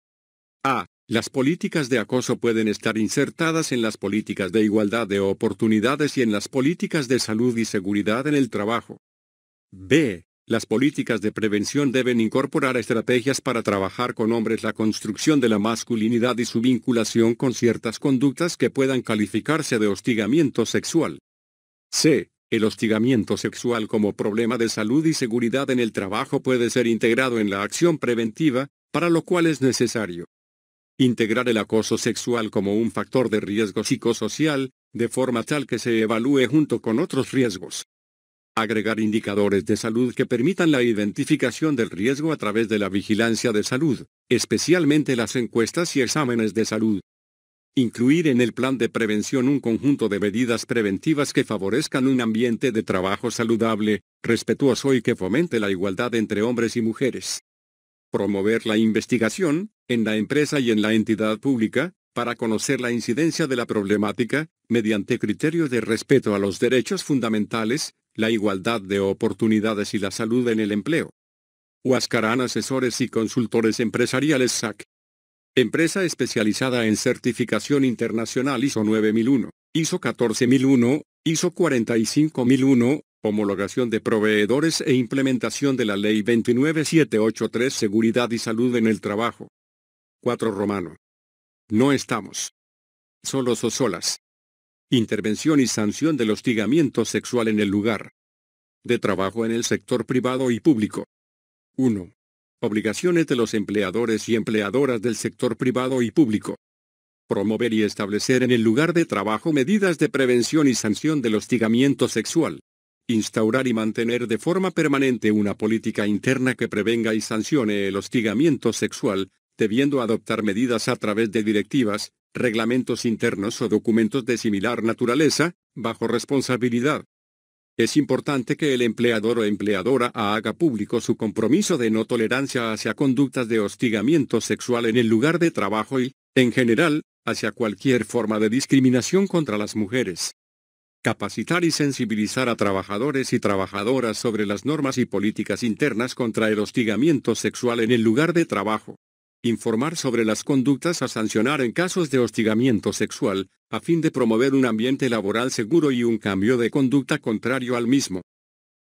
A. Las políticas de acoso pueden estar insertadas en las políticas de igualdad de oportunidades y en las políticas de salud y seguridad en el trabajo. B. Las políticas de prevención deben incorporar estrategias para trabajar con hombres la construcción de la masculinidad y su vinculación con ciertas conductas que puedan calificarse de hostigamiento sexual. C. El hostigamiento sexual como problema de salud y seguridad en el trabajo puede ser integrado en la acción preventiva, para lo cual es necesario integrar el acoso sexual como un factor de riesgo psicosocial, de forma tal que se evalúe junto con otros riesgos. Agregar indicadores de salud que permitan la identificación del riesgo a través de la vigilancia de salud, especialmente las encuestas y exámenes de salud. Incluir en el plan de prevención un conjunto de medidas preventivas que favorezcan un ambiente de trabajo saludable, respetuoso y que fomente la igualdad entre hombres y mujeres. Promover la investigación, en la empresa y en la entidad pública, para conocer la incidencia de la problemática, mediante criterios de respeto a los derechos fundamentales, la igualdad de oportunidades y la salud en el empleo. Huascarán Asesores y Consultores Empresariales SAC. Empresa especializada en certificación internacional ISO 9001, ISO 14001, ISO 45001, homologación de proveedores e implementación de la Ley 29783 Seguridad y Salud en el Trabajo. 4 Romano. No estamos solos o solas. Intervención y sanción del hostigamiento sexual en el lugar de trabajo en el sector privado y público. 1. Obligaciones de los empleadores y empleadoras del sector privado y público. Promover y establecer en el lugar de trabajo medidas de prevención y sanción del hostigamiento sexual. Instaurar y mantener de forma permanente una política interna que prevenga y sancione el hostigamiento sexual, debiendo adoptar medidas a través de directivas, reglamentos internos o documentos de similar naturaleza, bajo responsabilidad. Es importante que el empleador o empleadora haga público su compromiso de no tolerancia hacia conductas de hostigamiento sexual en el lugar de trabajo y, en general, hacia cualquier forma de discriminación contra las mujeres. Capacitar y sensibilizar a trabajadores y trabajadoras sobre las normas y políticas internas contra el hostigamiento sexual en el lugar de trabajo. Informar sobre las conductas a sancionar en casos de hostigamiento sexual, a fin de promover un ambiente laboral seguro y un cambio de conducta contrario al mismo.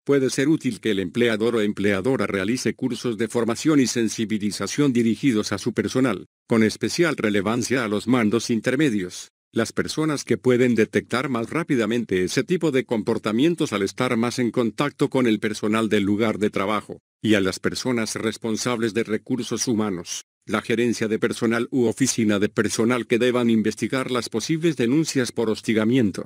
Puede ser útil que el empleador o empleadora realice cursos de formación y sensibilización dirigidos a su personal, con especial relevancia a los mandos intermedios, las personas que pueden detectar más rápidamente ese tipo de comportamientos al estar más en contacto con el personal del lugar de trabajo, y a las personas responsables de recursos humanos, la gerencia de personal u oficina de personal que deban investigar las posibles denuncias por hostigamiento.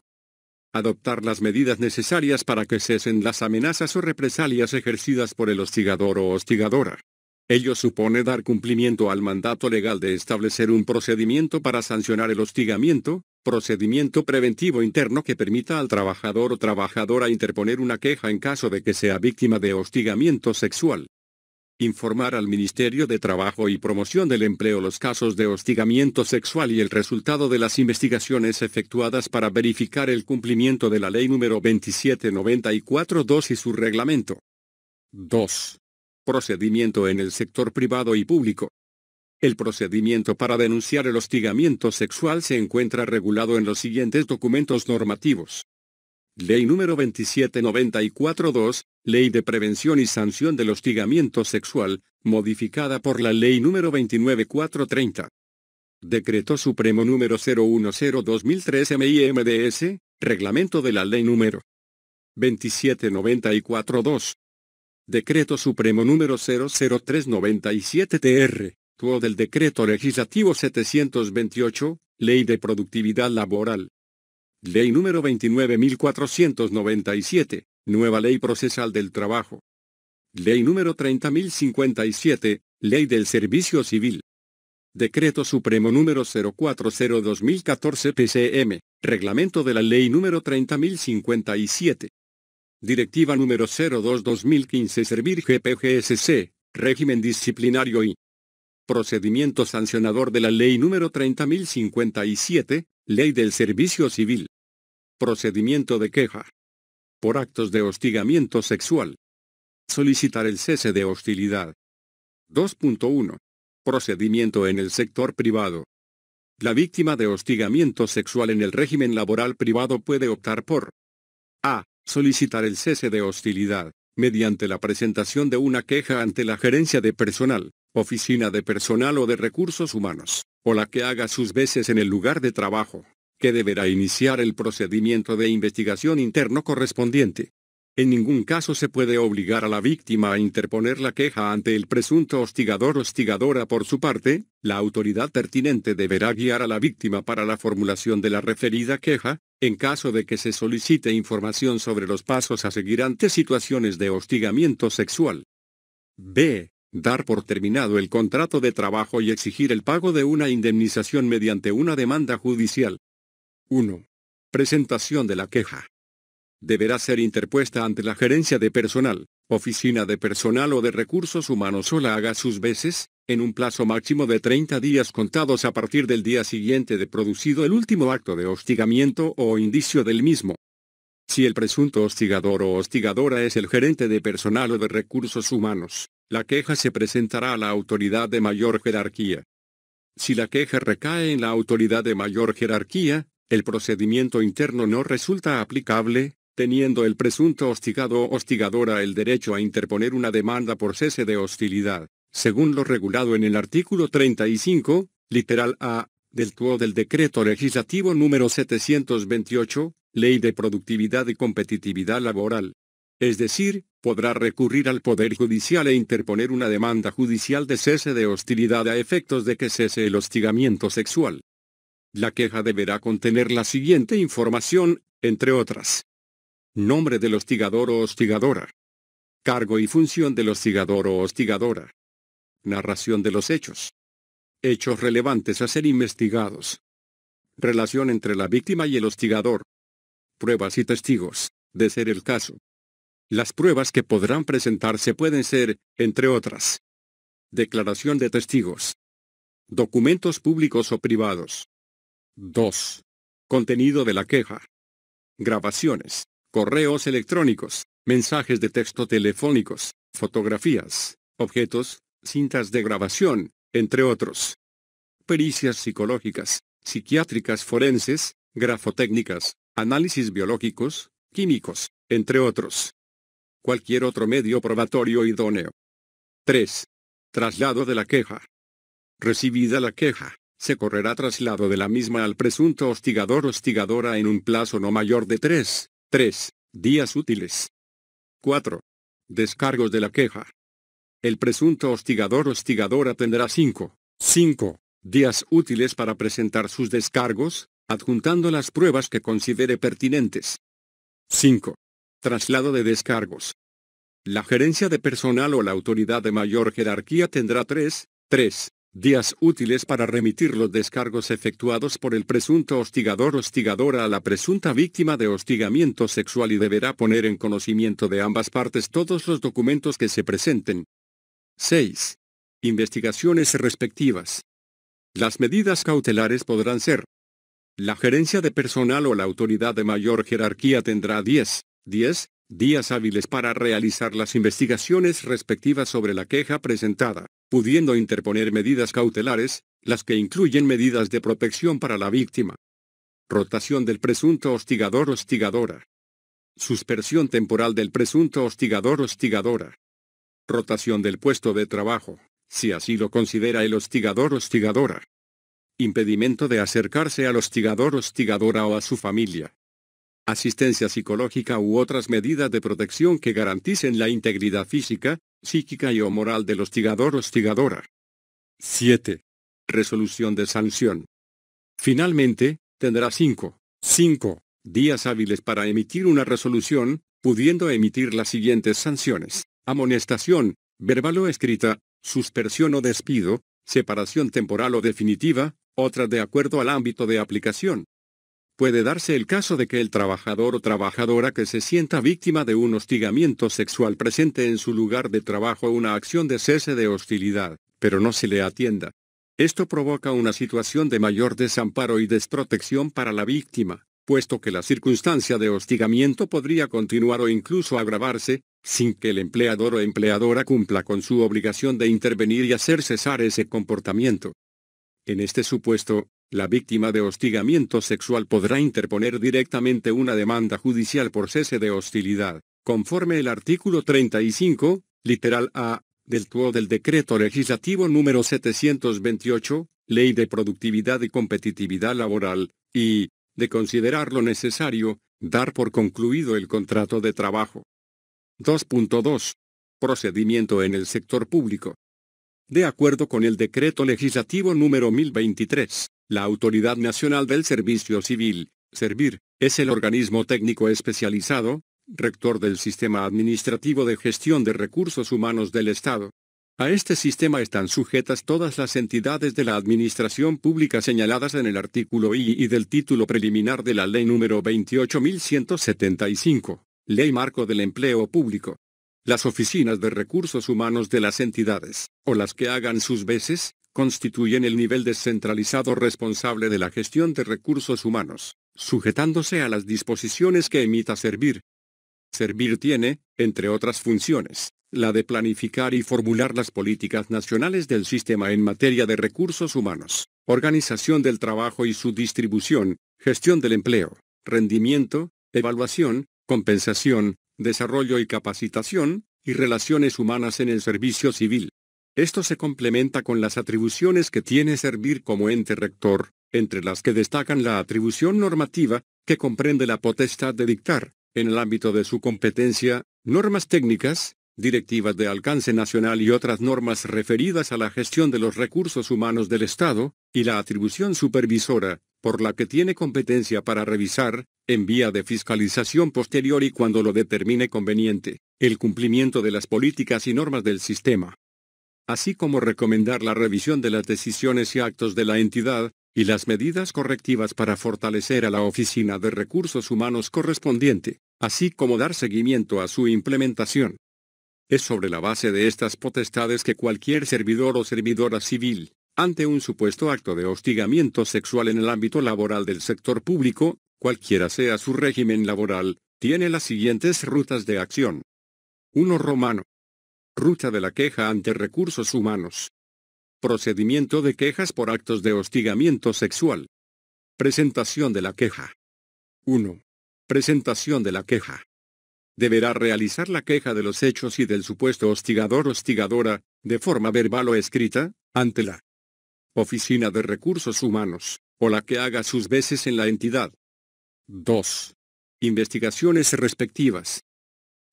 Adoptar las medidas necesarias para que cesen las amenazas o represalias ejercidas por el hostigador o hostigadora. Ello supone dar cumplimiento al mandato legal de establecer un procedimiento para sancionar el hostigamiento, procedimiento preventivo interno que permita al trabajador o trabajadora interponer una queja en caso de que sea víctima de hostigamiento sexual. Informar al Ministerio de Trabajo y Promoción del Empleo los casos de hostigamiento sexual y el resultado de las investigaciones efectuadas para verificar el cumplimiento de la Ley número 27942 y su reglamento. 2. Procedimiento en el sector privado y público. El procedimiento para denunciar el hostigamiento sexual se encuentra regulado en los siguientes documentos normativos. Ley número 27942, Ley de Prevención y Sanción del Hostigamiento Sexual, modificada por la Ley número 29430. Decreto Supremo número 010-2013 MIMDS, Reglamento de la Ley número 27942. Decreto Supremo número 00397-TR, TUO del Decreto Legislativo 728, Ley de Productividad Laboral. Ley número 29497, Nueva Ley Procesal del Trabajo. Ley número 30057, Ley del Servicio Civil. Decreto Supremo número 040-2014 PCM, Reglamento de la Ley número 30057. Directiva número 02-2015 Servir GPGSC, Régimen Disciplinario y Procedimiento Sancionador de la Ley número 30057, Ley del Servicio Civil. Procedimiento de queja por actos de hostigamiento sexual. Solicitar el cese de hostilidad. 2.1. Procedimiento en el sector privado. La víctima de hostigamiento sexual en el régimen laboral privado puede optar por a. Solicitar el cese de hostilidad, mediante la presentación de una queja ante la gerencia de personal, oficina de personal o de recursos humanos, o la que haga sus veces en el lugar de trabajo, que deberá iniciar el procedimiento de investigación interno correspondiente. En ningún caso se puede obligar a la víctima a interponer la queja ante el presunto hostigador o hostigadora por su parte. La autoridad pertinente deberá guiar a la víctima para la formulación de la referida queja, en caso de que se solicite información sobre los pasos a seguir ante situaciones de hostigamiento sexual. B. dar por terminado el contrato de trabajo y exigir el pago de una indemnización mediante una demanda judicial. 1. Presentación de la queja. Deberá ser interpuesta ante la gerencia de personal, oficina de personal o de recursos humanos o la haga sus veces, en un plazo máximo de 30 días contados a partir del día siguiente de producido el último acto de hostigamiento o indicio del mismo. Si el presunto hostigador o hostigadora es el gerente de personal o de recursos humanos, la queja se presentará a la autoridad de mayor jerarquía. Si la queja recae en la autoridad de mayor jerarquía, el procedimiento interno no resulta aplicable, teniendo el presunto hostigado o hostigadora el derecho a interponer una demanda por cese de hostilidad, según lo regulado en el artículo 35, literal A, del TUO del Decreto Legislativo número 728, Ley de Productividad y Competitividad Laboral. Es decir, podrá recurrir al Poder Judicial e interponer una demanda judicial de cese de hostilidad a efectos de que cese el hostigamiento sexual. La queja deberá contener la siguiente información, entre otras. Nombre del hostigador o hostigadora. Cargo y función del hostigador o hostigadora. Narración de los hechos. Hechos relevantes a ser investigados. Relación entre la víctima y el hostigador. Pruebas y testigos, de ser el caso. Las pruebas que podrán presentarse pueden ser, entre otras. Declaración de testigos. Documentos públicos o privados. 2. Contenido de la queja. Grabaciones, correos electrónicos, mensajes de texto telefónicos, fotografías, objetos, cintas de grabación, entre otros. Pericias psicológicas, psiquiátricas forenses, grafotécnicas, análisis biológicos, químicos, entre otros. Cualquier otro medio probatorio idóneo. 3. Traslado de la queja. Recibida la queja, se correrá traslado de la misma al presunto hostigador o hostigadora en un plazo no mayor de 3 días útiles. 4. Descargos de la queja. El presunto hostigador o hostigadora tendrá 5 días útiles para presentar sus descargos, adjuntando las pruebas que considere pertinentes. 5. Traslado de descargos. La gerencia de personal o la autoridad de mayor jerarquía tendrá 3 días útiles para remitir los descargos efectuados por el presunto hostigador o hostigadora a la presunta víctima de hostigamiento sexual y deberá poner en conocimiento de ambas partes todos los documentos que se presenten. 6. Investigaciones respectivas. Las medidas cautelares podrán ser. La gerencia de personal o la autoridad de mayor jerarquía tendrá 10 días hábiles para realizar las investigaciones respectivas sobre la queja presentada, pudiendo interponer medidas cautelares, las que incluyen medidas de protección para la víctima. Rotación del presunto hostigador o hostigadora. Suspensión temporal del presunto hostigador o hostigadora. Rotación del puesto de trabajo, si así lo considera el hostigador o hostigadora. Impedimento de acercarse al hostigador o hostigadora o a su familia. Asistencia psicológica u otras medidas de protección que garanticen la integridad física, psíquica y o moral del hostigador o hostigadora. 7. Resolución de sanción. Finalmente, tendrá 5 días hábiles para emitir una resolución, pudiendo emitir las siguientes sanciones: amonestación, verbal o escrita, suspensión o despido, separación temporal o definitiva, otras de acuerdo al ámbito de aplicación. Puede darse el caso de que el trabajador o trabajadora que se sienta víctima de un hostigamiento sexual presente en su lugar de trabajo una acción de cese de hostilidad, pero no se le atienda. Esto provoca una situación de mayor desamparo y desprotección para la víctima, puesto que la circunstancia de hostigamiento podría continuar o incluso agravarse, sin que el empleador o empleadora cumpla con su obligación de intervenir y hacer cesar ese comportamiento. En este supuesto, la víctima de hostigamiento sexual podrá interponer directamente una demanda judicial por cese de hostilidad, conforme el artículo 35, literal A, del TUO del Decreto Legislativo número 728, Ley de Productividad y Competitividad Laboral, y, de considerarlo necesario, dar por concluido el contrato de trabajo. 2.2. Procedimiento en el sector público. De acuerdo con el Decreto Legislativo número 1023, la Autoridad Nacional del Servicio Civil, SERVIR, es el organismo técnico especializado, rector del Sistema Administrativo de Gestión de Recursos Humanos del Estado. A este sistema están sujetas todas las entidades de la administración pública señaladas en el artículo I y del título preliminar de la Ley número 28.175, Ley Marco del Empleo Público. Las oficinas de recursos humanos de las entidades, o las que hagan sus veces, constituyen el nivel descentralizado responsable de la gestión de recursos humanos, sujetándose a las disposiciones que emita Servir. Servir tiene, entre otras funciones, la de planificar y formular las políticas nacionales del sistema en materia de recursos humanos, organización del trabajo y su distribución, gestión del empleo, rendimiento, evaluación, compensación, desarrollo y capacitación, y relaciones humanas en el servicio civil. Esto se complementa con las atribuciones que tiene Servir como ente rector, entre las que destacan la atribución normativa, que comprende la potestad de dictar, en el ámbito de su competencia, normas técnicas, directivas de alcance nacional y otras normas referidas a la gestión de los recursos humanos del Estado, y la atribución supervisora, por la que tiene competencia para revisar, en vía de fiscalización posterior y cuando lo determine conveniente, el cumplimiento de las políticas y normas del sistema, así como recomendar la revisión de las decisiones y actos de la entidad, y las medidas correctivas para fortalecer a la Oficina de Recursos Humanos correspondiente, así como dar seguimiento a su implementación. Es sobre la base de estas potestades que cualquier servidor o servidora civil, ante un supuesto acto de hostigamiento sexual en el ámbito laboral del sector público, cualquiera sea su régimen laboral, tiene las siguientes rutas de acción. 1 romano. Ruta de la queja ante recursos humanos. Procedimiento de quejas por actos de hostigamiento sexual. Presentación de la queja. 1. Presentación de la queja. Deberá realizar la queja de los hechos y del supuesto hostigador o hostigadora, de forma verbal o escrita, ante la Oficina de Recursos Humanos, o la que haga sus veces en la entidad. 2. Investigaciones respectivas.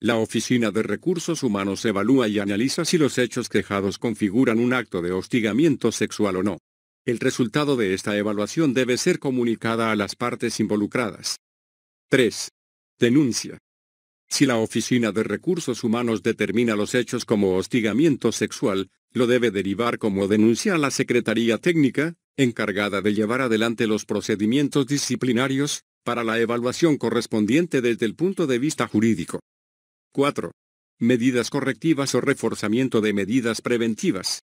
La Oficina de Recursos Humanos evalúa y analiza si los hechos quejados configuran un acto de hostigamiento sexual o no. El resultado de esta evaluación debe ser comunicada a las partes involucradas. 3. Denuncia. Si la Oficina de Recursos Humanos determina los hechos como hostigamiento sexual, lo debe derivar como denuncia a la Secretaría Técnica, encargada de llevar adelante los procedimientos disciplinarios, para la evaluación correspondiente desde el punto de vista jurídico. 4. Medidas correctivas o reforzamiento de medidas preventivas.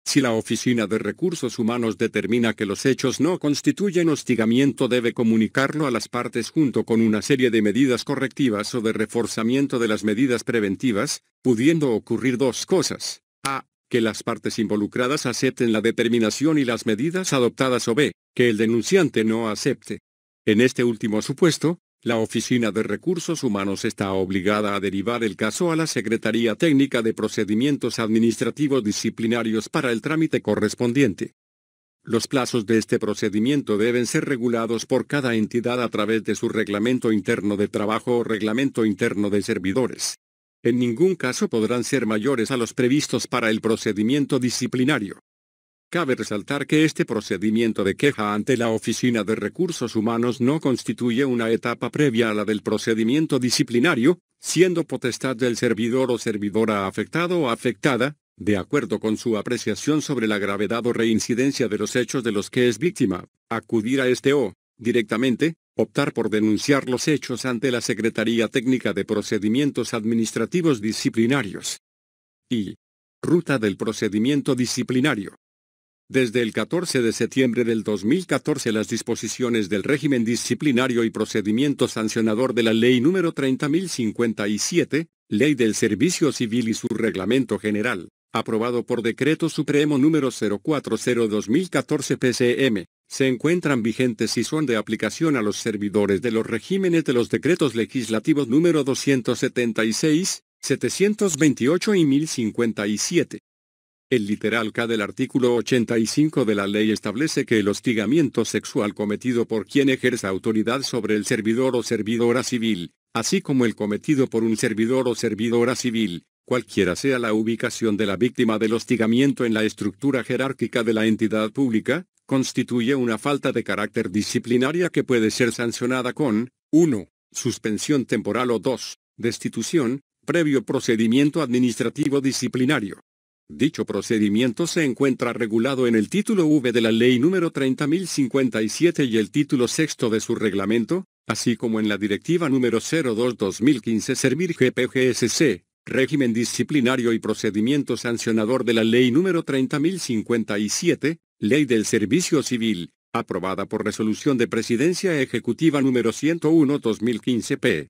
Si la Oficina de Recursos Humanos determina que los hechos no constituyen hostigamiento, debe comunicarlo a las partes junto con una serie de medidas correctivas o de reforzamiento de las medidas preventivas, pudiendo ocurrir dos cosas: a. Que las partes involucradas acepten la determinación y las medidas adoptadas, o b. Que el denunciante no acepte. En este último supuesto, la Oficina de Recursos Humanos está obligada a derivar el caso a la Secretaría Técnica de Procedimientos Administrativos Disciplinarios para el trámite correspondiente. Los plazos de este procedimiento deben ser regulados por cada entidad a través de su reglamento interno de trabajo o reglamento interno de servidores. En ningún caso podrán ser mayores a los previstos para el procedimiento disciplinario. Cabe resaltar que este procedimiento de queja ante la Oficina de Recursos Humanos no constituye una etapa previa a la del procedimiento disciplinario, siendo potestad del servidor o servidora afectado o afectada, de acuerdo con su apreciación sobre la gravedad o reincidencia de los hechos de los que es víctima, acudir a este o, directamente, optar por denunciar los hechos ante la Secretaría Técnica de Procedimientos Administrativos Disciplinarios. Y. Ruta del procedimiento disciplinario. Desde el 14 de septiembre del 2014 las disposiciones del régimen disciplinario y procedimiento sancionador de la Ley número 30.057, Ley del Servicio Civil y su Reglamento General, aprobado por Decreto Supremo número 040/2014 PCM, se encuentran vigentes y son de aplicación a los servidores de los regímenes de los decretos legislativos número 276, 728 y 1057. El literal K del artículo 85 de la ley establece que el hostigamiento sexual cometido por quien ejerza autoridad sobre el servidor o servidora civil, así como el cometido por un servidor o servidora civil, cualquiera sea la ubicación de la víctima del hostigamiento en la estructura jerárquica de la entidad pública, constituye una falta de carácter disciplinaria que puede ser sancionada con 1. Suspensión temporal o 2. Destitución, previo procedimiento administrativo disciplinario. Dicho procedimiento se encuentra regulado en el título V de la Ley número 30.057 y el título sexto de su reglamento, así como en la Directiva número 02/2015 Servir GPGSC, régimen disciplinario y procedimiento sancionador de la Ley número 30.057, Ley del Servicio Civil, aprobada por Resolución de Presidencia Ejecutiva número 101/2015 p.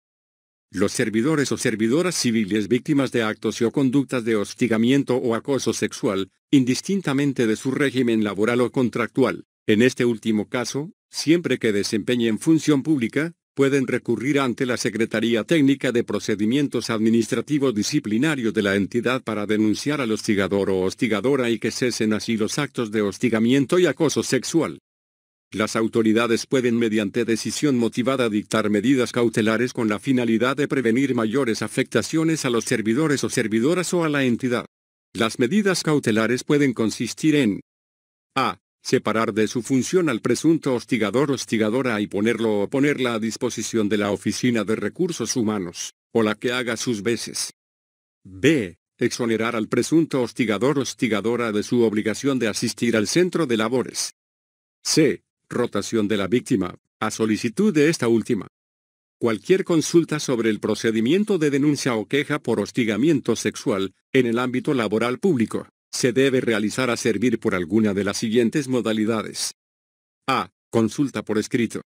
Los servidores o servidoras civiles víctimas de actos o conductas de hostigamiento o acoso sexual, indistintamente de su régimen laboral o contractual, en este último caso, siempre que desempeñen función pública, pueden recurrir ante la Secretaría Técnica de Procedimientos Administrativos Disciplinarios de la entidad para denunciar al hostigador o hostigadora y que cesen así los actos de hostigamiento y acoso sexual. Las autoridades pueden mediante decisión motivada dictar medidas cautelares con la finalidad de prevenir mayores afectaciones a los servidores o servidoras o a la entidad. Las medidas cautelares pueden consistir en a. Separar de su función al presunto hostigador o hostigadora y ponerlo o ponerla a disposición de la Oficina de Recursos Humanos, o la que haga sus veces. b. Exonerar al presunto hostigador o hostigadora de su obligación de asistir al centro de labores. c. Rotación de la víctima, a solicitud de esta última. Cualquier consulta sobre el procedimiento de denuncia o queja por hostigamiento sexual, en el ámbito laboral público, se debe realizar a servir por alguna de las siguientes modalidades. A. Consulta por escrito.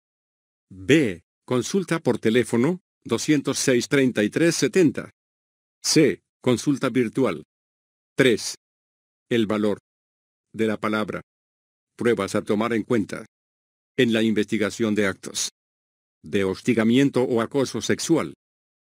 B. Consulta por teléfono, 206-3370. C. Consulta virtual. 3. El valor de la palabra. Pruebas a tomar en cuenta en la investigación de actos de hostigamiento o acoso sexual.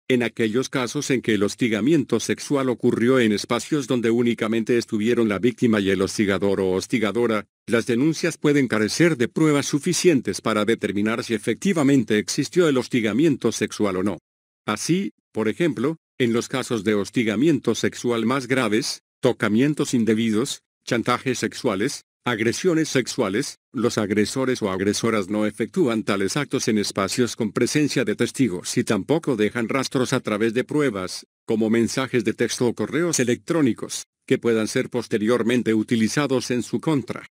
En aquellos casos en que el hostigamiento sexual ocurrió en espacios donde únicamente estuvieron la víctima y el hostigador o hostigadora, las denuncias pueden carecer de pruebas suficientes para determinar si efectivamente existió el hostigamiento sexual o no. Así, por ejemplo, en los casos de hostigamiento sexual más graves, tocamientos indebidos, chantajes sexuales, agresiones sexuales, los agresores o agresoras no efectúan tales actos en espacios con presencia de testigos y tampoco dejan rastros a través de pruebas, como mensajes de texto o correos electrónicos, que puedan ser posteriormente utilizados en su contra.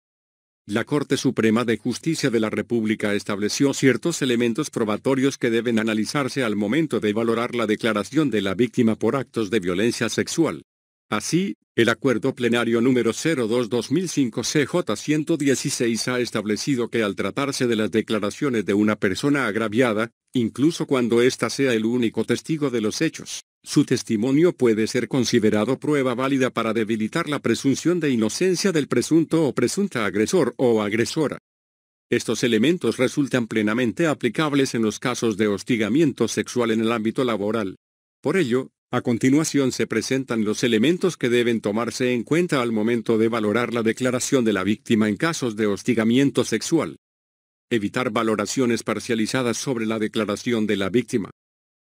La Corte Suprema de Justicia de la República estableció ciertos elementos probatorios que deben analizarse al momento de valorar la declaración de la víctima por actos de violencia sexual. Así, el Acuerdo Plenario número 02/2005 CJ 116 ha establecido que al tratarse de las declaraciones de una persona agraviada, incluso cuando ésta sea el único testigo de los hechos, su testimonio puede ser considerado prueba válida para debilitar la presunción de inocencia del presunto o presunta agresor o agresora. Estos elementos resultan plenamente aplicables en los casos de hostigamiento sexual en el ámbito laboral. Por ello, a continuación se presentan los elementos que deben tomarse en cuenta al momento de valorar la declaración de la víctima en casos de hostigamiento sexual. Evitar valoraciones parcializadas sobre la declaración de la víctima.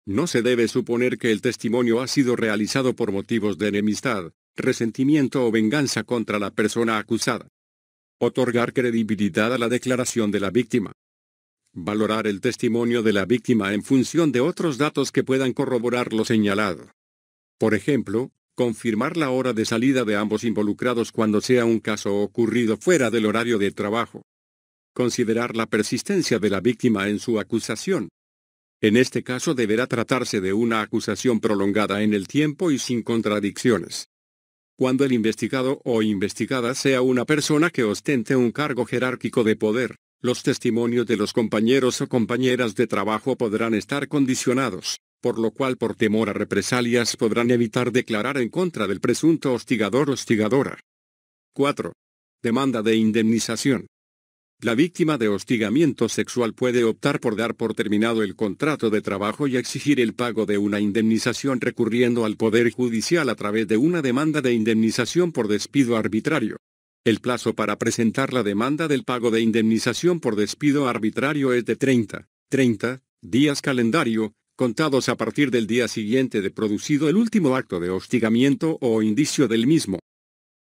No se debe suponer que el testimonio ha sido realizado por motivos de enemistad, resentimiento o venganza contra la persona acusada. Otorgar credibilidad a la declaración de la víctima. Valorar el testimonio de la víctima en función de otros datos que puedan corroborar lo señalado. Por ejemplo, confirmar la hora de salida de ambos involucrados cuando sea un caso ocurrido fuera del horario de trabajo. Considerar la persistencia de la víctima en su acusación. En este caso deberá tratarse de una acusación prolongada en el tiempo y sin contradicciones. Cuando el investigado o investigada sea una persona que ostente un cargo jerárquico de poder, los testimonios de los compañeros o compañeras de trabajo podrán estar condicionados, por lo cual por temor a represalias podrán evitar declarar en contra del presunto hostigador o hostigadora. 4. Demanda de indemnización. La víctima de hostigamiento sexual puede optar por dar por terminado el contrato de trabajo y exigir el pago de una indemnización recurriendo al Poder Judicial a través de una demanda de indemnización por despido arbitrario. El plazo para presentar la demanda del pago de indemnización por despido arbitrario es de 30 días calendario, contados a partir del día siguiente de producido el último acto de hostigamiento o indicio del mismo.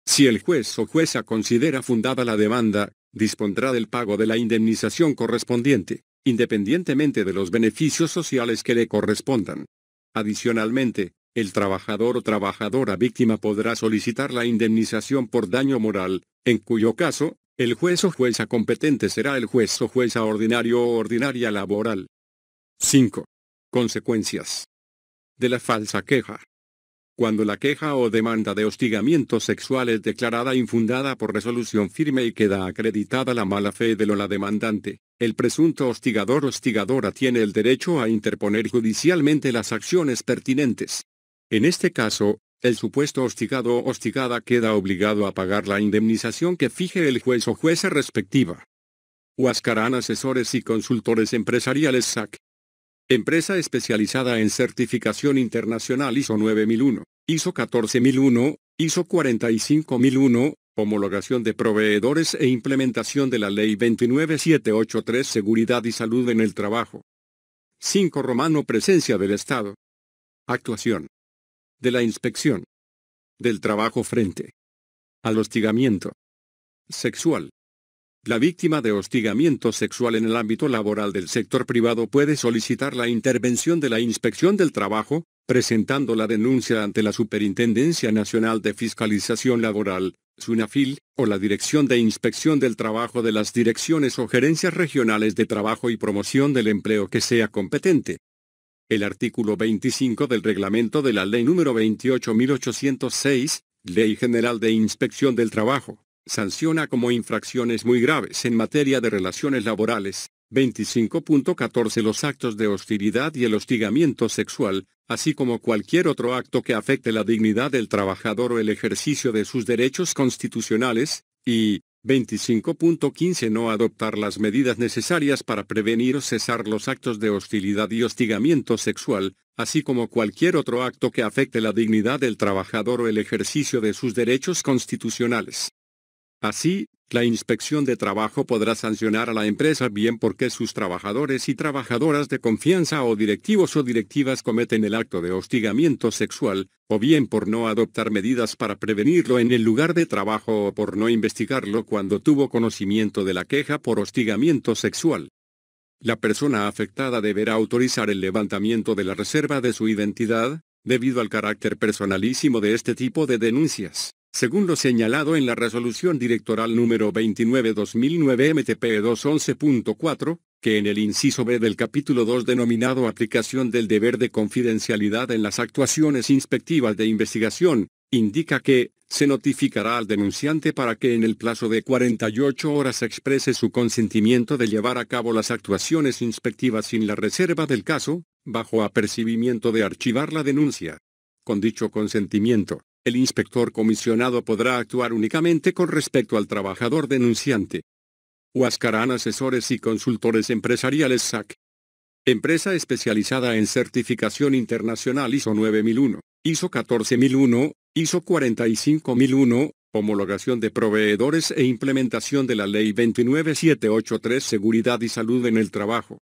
Si el juez o jueza considera fundada la demanda, dispondrá del pago de la indemnización correspondiente, independientemente de los beneficios sociales que le correspondan. Adicionalmente, El trabajador o trabajadora víctima podrá solicitar la indemnización por daño moral, en cuyo caso, el juez o jueza competente será el juez o jueza ordinario o ordinaria laboral. 5. Consecuencias de la falsa queja. Cuando la queja o demanda de hostigamiento sexual es declarada infundada por resolución firme y queda acreditada la mala fe de la demandante, el presunto hostigador o hostigadora tiene el derecho a interponer judicialmente las acciones pertinentes. En este caso, el supuesto hostigado o hostigada queda obligado a pagar la indemnización que fije el juez o jueza respectiva. Huascarán Asesores y Consultores Empresariales SAC. Empresa especializada en certificación internacional ISO 9001, ISO 14001, ISO 45001, homologación de proveedores e implementación de la Ley 29783 Seguridad y Salud en el Trabajo. 5 Romano Presencia del Estado. Actuación de la inspección del trabajo frente al hostigamiento sexual. La víctima de hostigamiento sexual en el ámbito laboral del sector privado puede solicitar la intervención de la Inspección del Trabajo, presentando la denuncia ante la Superintendencia Nacional de Fiscalización Laboral, SUNAFIL, o la Dirección de Inspección del Trabajo de las Direcciones o Gerencias Regionales de Trabajo y Promoción del Empleo que sea competente. El artículo 25 del reglamento de la Ley número 28.806, Ley General de Inspección del Trabajo, sanciona como infracciones muy graves en materia de relaciones laborales, 25.14 los actos de hostilidad y el hostigamiento sexual, así como cualquier otro acto que afecte la dignidad del trabajador o el ejercicio de sus derechos constitucionales, y 25.15 no adoptar las medidas necesarias para prevenir o cesar los actos de hostilidad y hostigamiento sexual, así como cualquier otro acto que afecte la dignidad del trabajador o el ejercicio de sus derechos constitucionales. Así, la Inspección de Trabajo podrá sancionar a la empresa bien porque sus trabajadores y trabajadoras de confianza o directivos o directivas cometen el acto de hostigamiento sexual, o bien por no adoptar medidas para prevenirlo en el lugar de trabajo o por no investigarlo cuando tuvo conocimiento de la queja por hostigamiento sexual. La persona afectada deberá autorizar el levantamiento de la reserva de su identidad, debido al carácter personalísimo de este tipo de denuncias, según lo señalado en la Resolución Directoral número 29/2009 MTP 211.4, que en el inciso B del capítulo 2 denominado Aplicación del deber de confidencialidad en las actuaciones inspectivas de investigación, indica que se notificará al denunciante para que en el plazo de 48 horas exprese su consentimiento de llevar a cabo las actuaciones inspectivas sin la reserva del caso, bajo apercibimiento de archivar la denuncia. Con dicho consentimiento, el inspector comisionado podrá actuar únicamente con respecto al trabajador denunciante. Huascarán Asesores y Consultores Empresariales SAC. Empresa especializada en certificación internacional ISO 9001, ISO 14001, ISO 45001, homologación de proveedores e implementación de la Ley 29783 Seguridad y Salud en el Trabajo.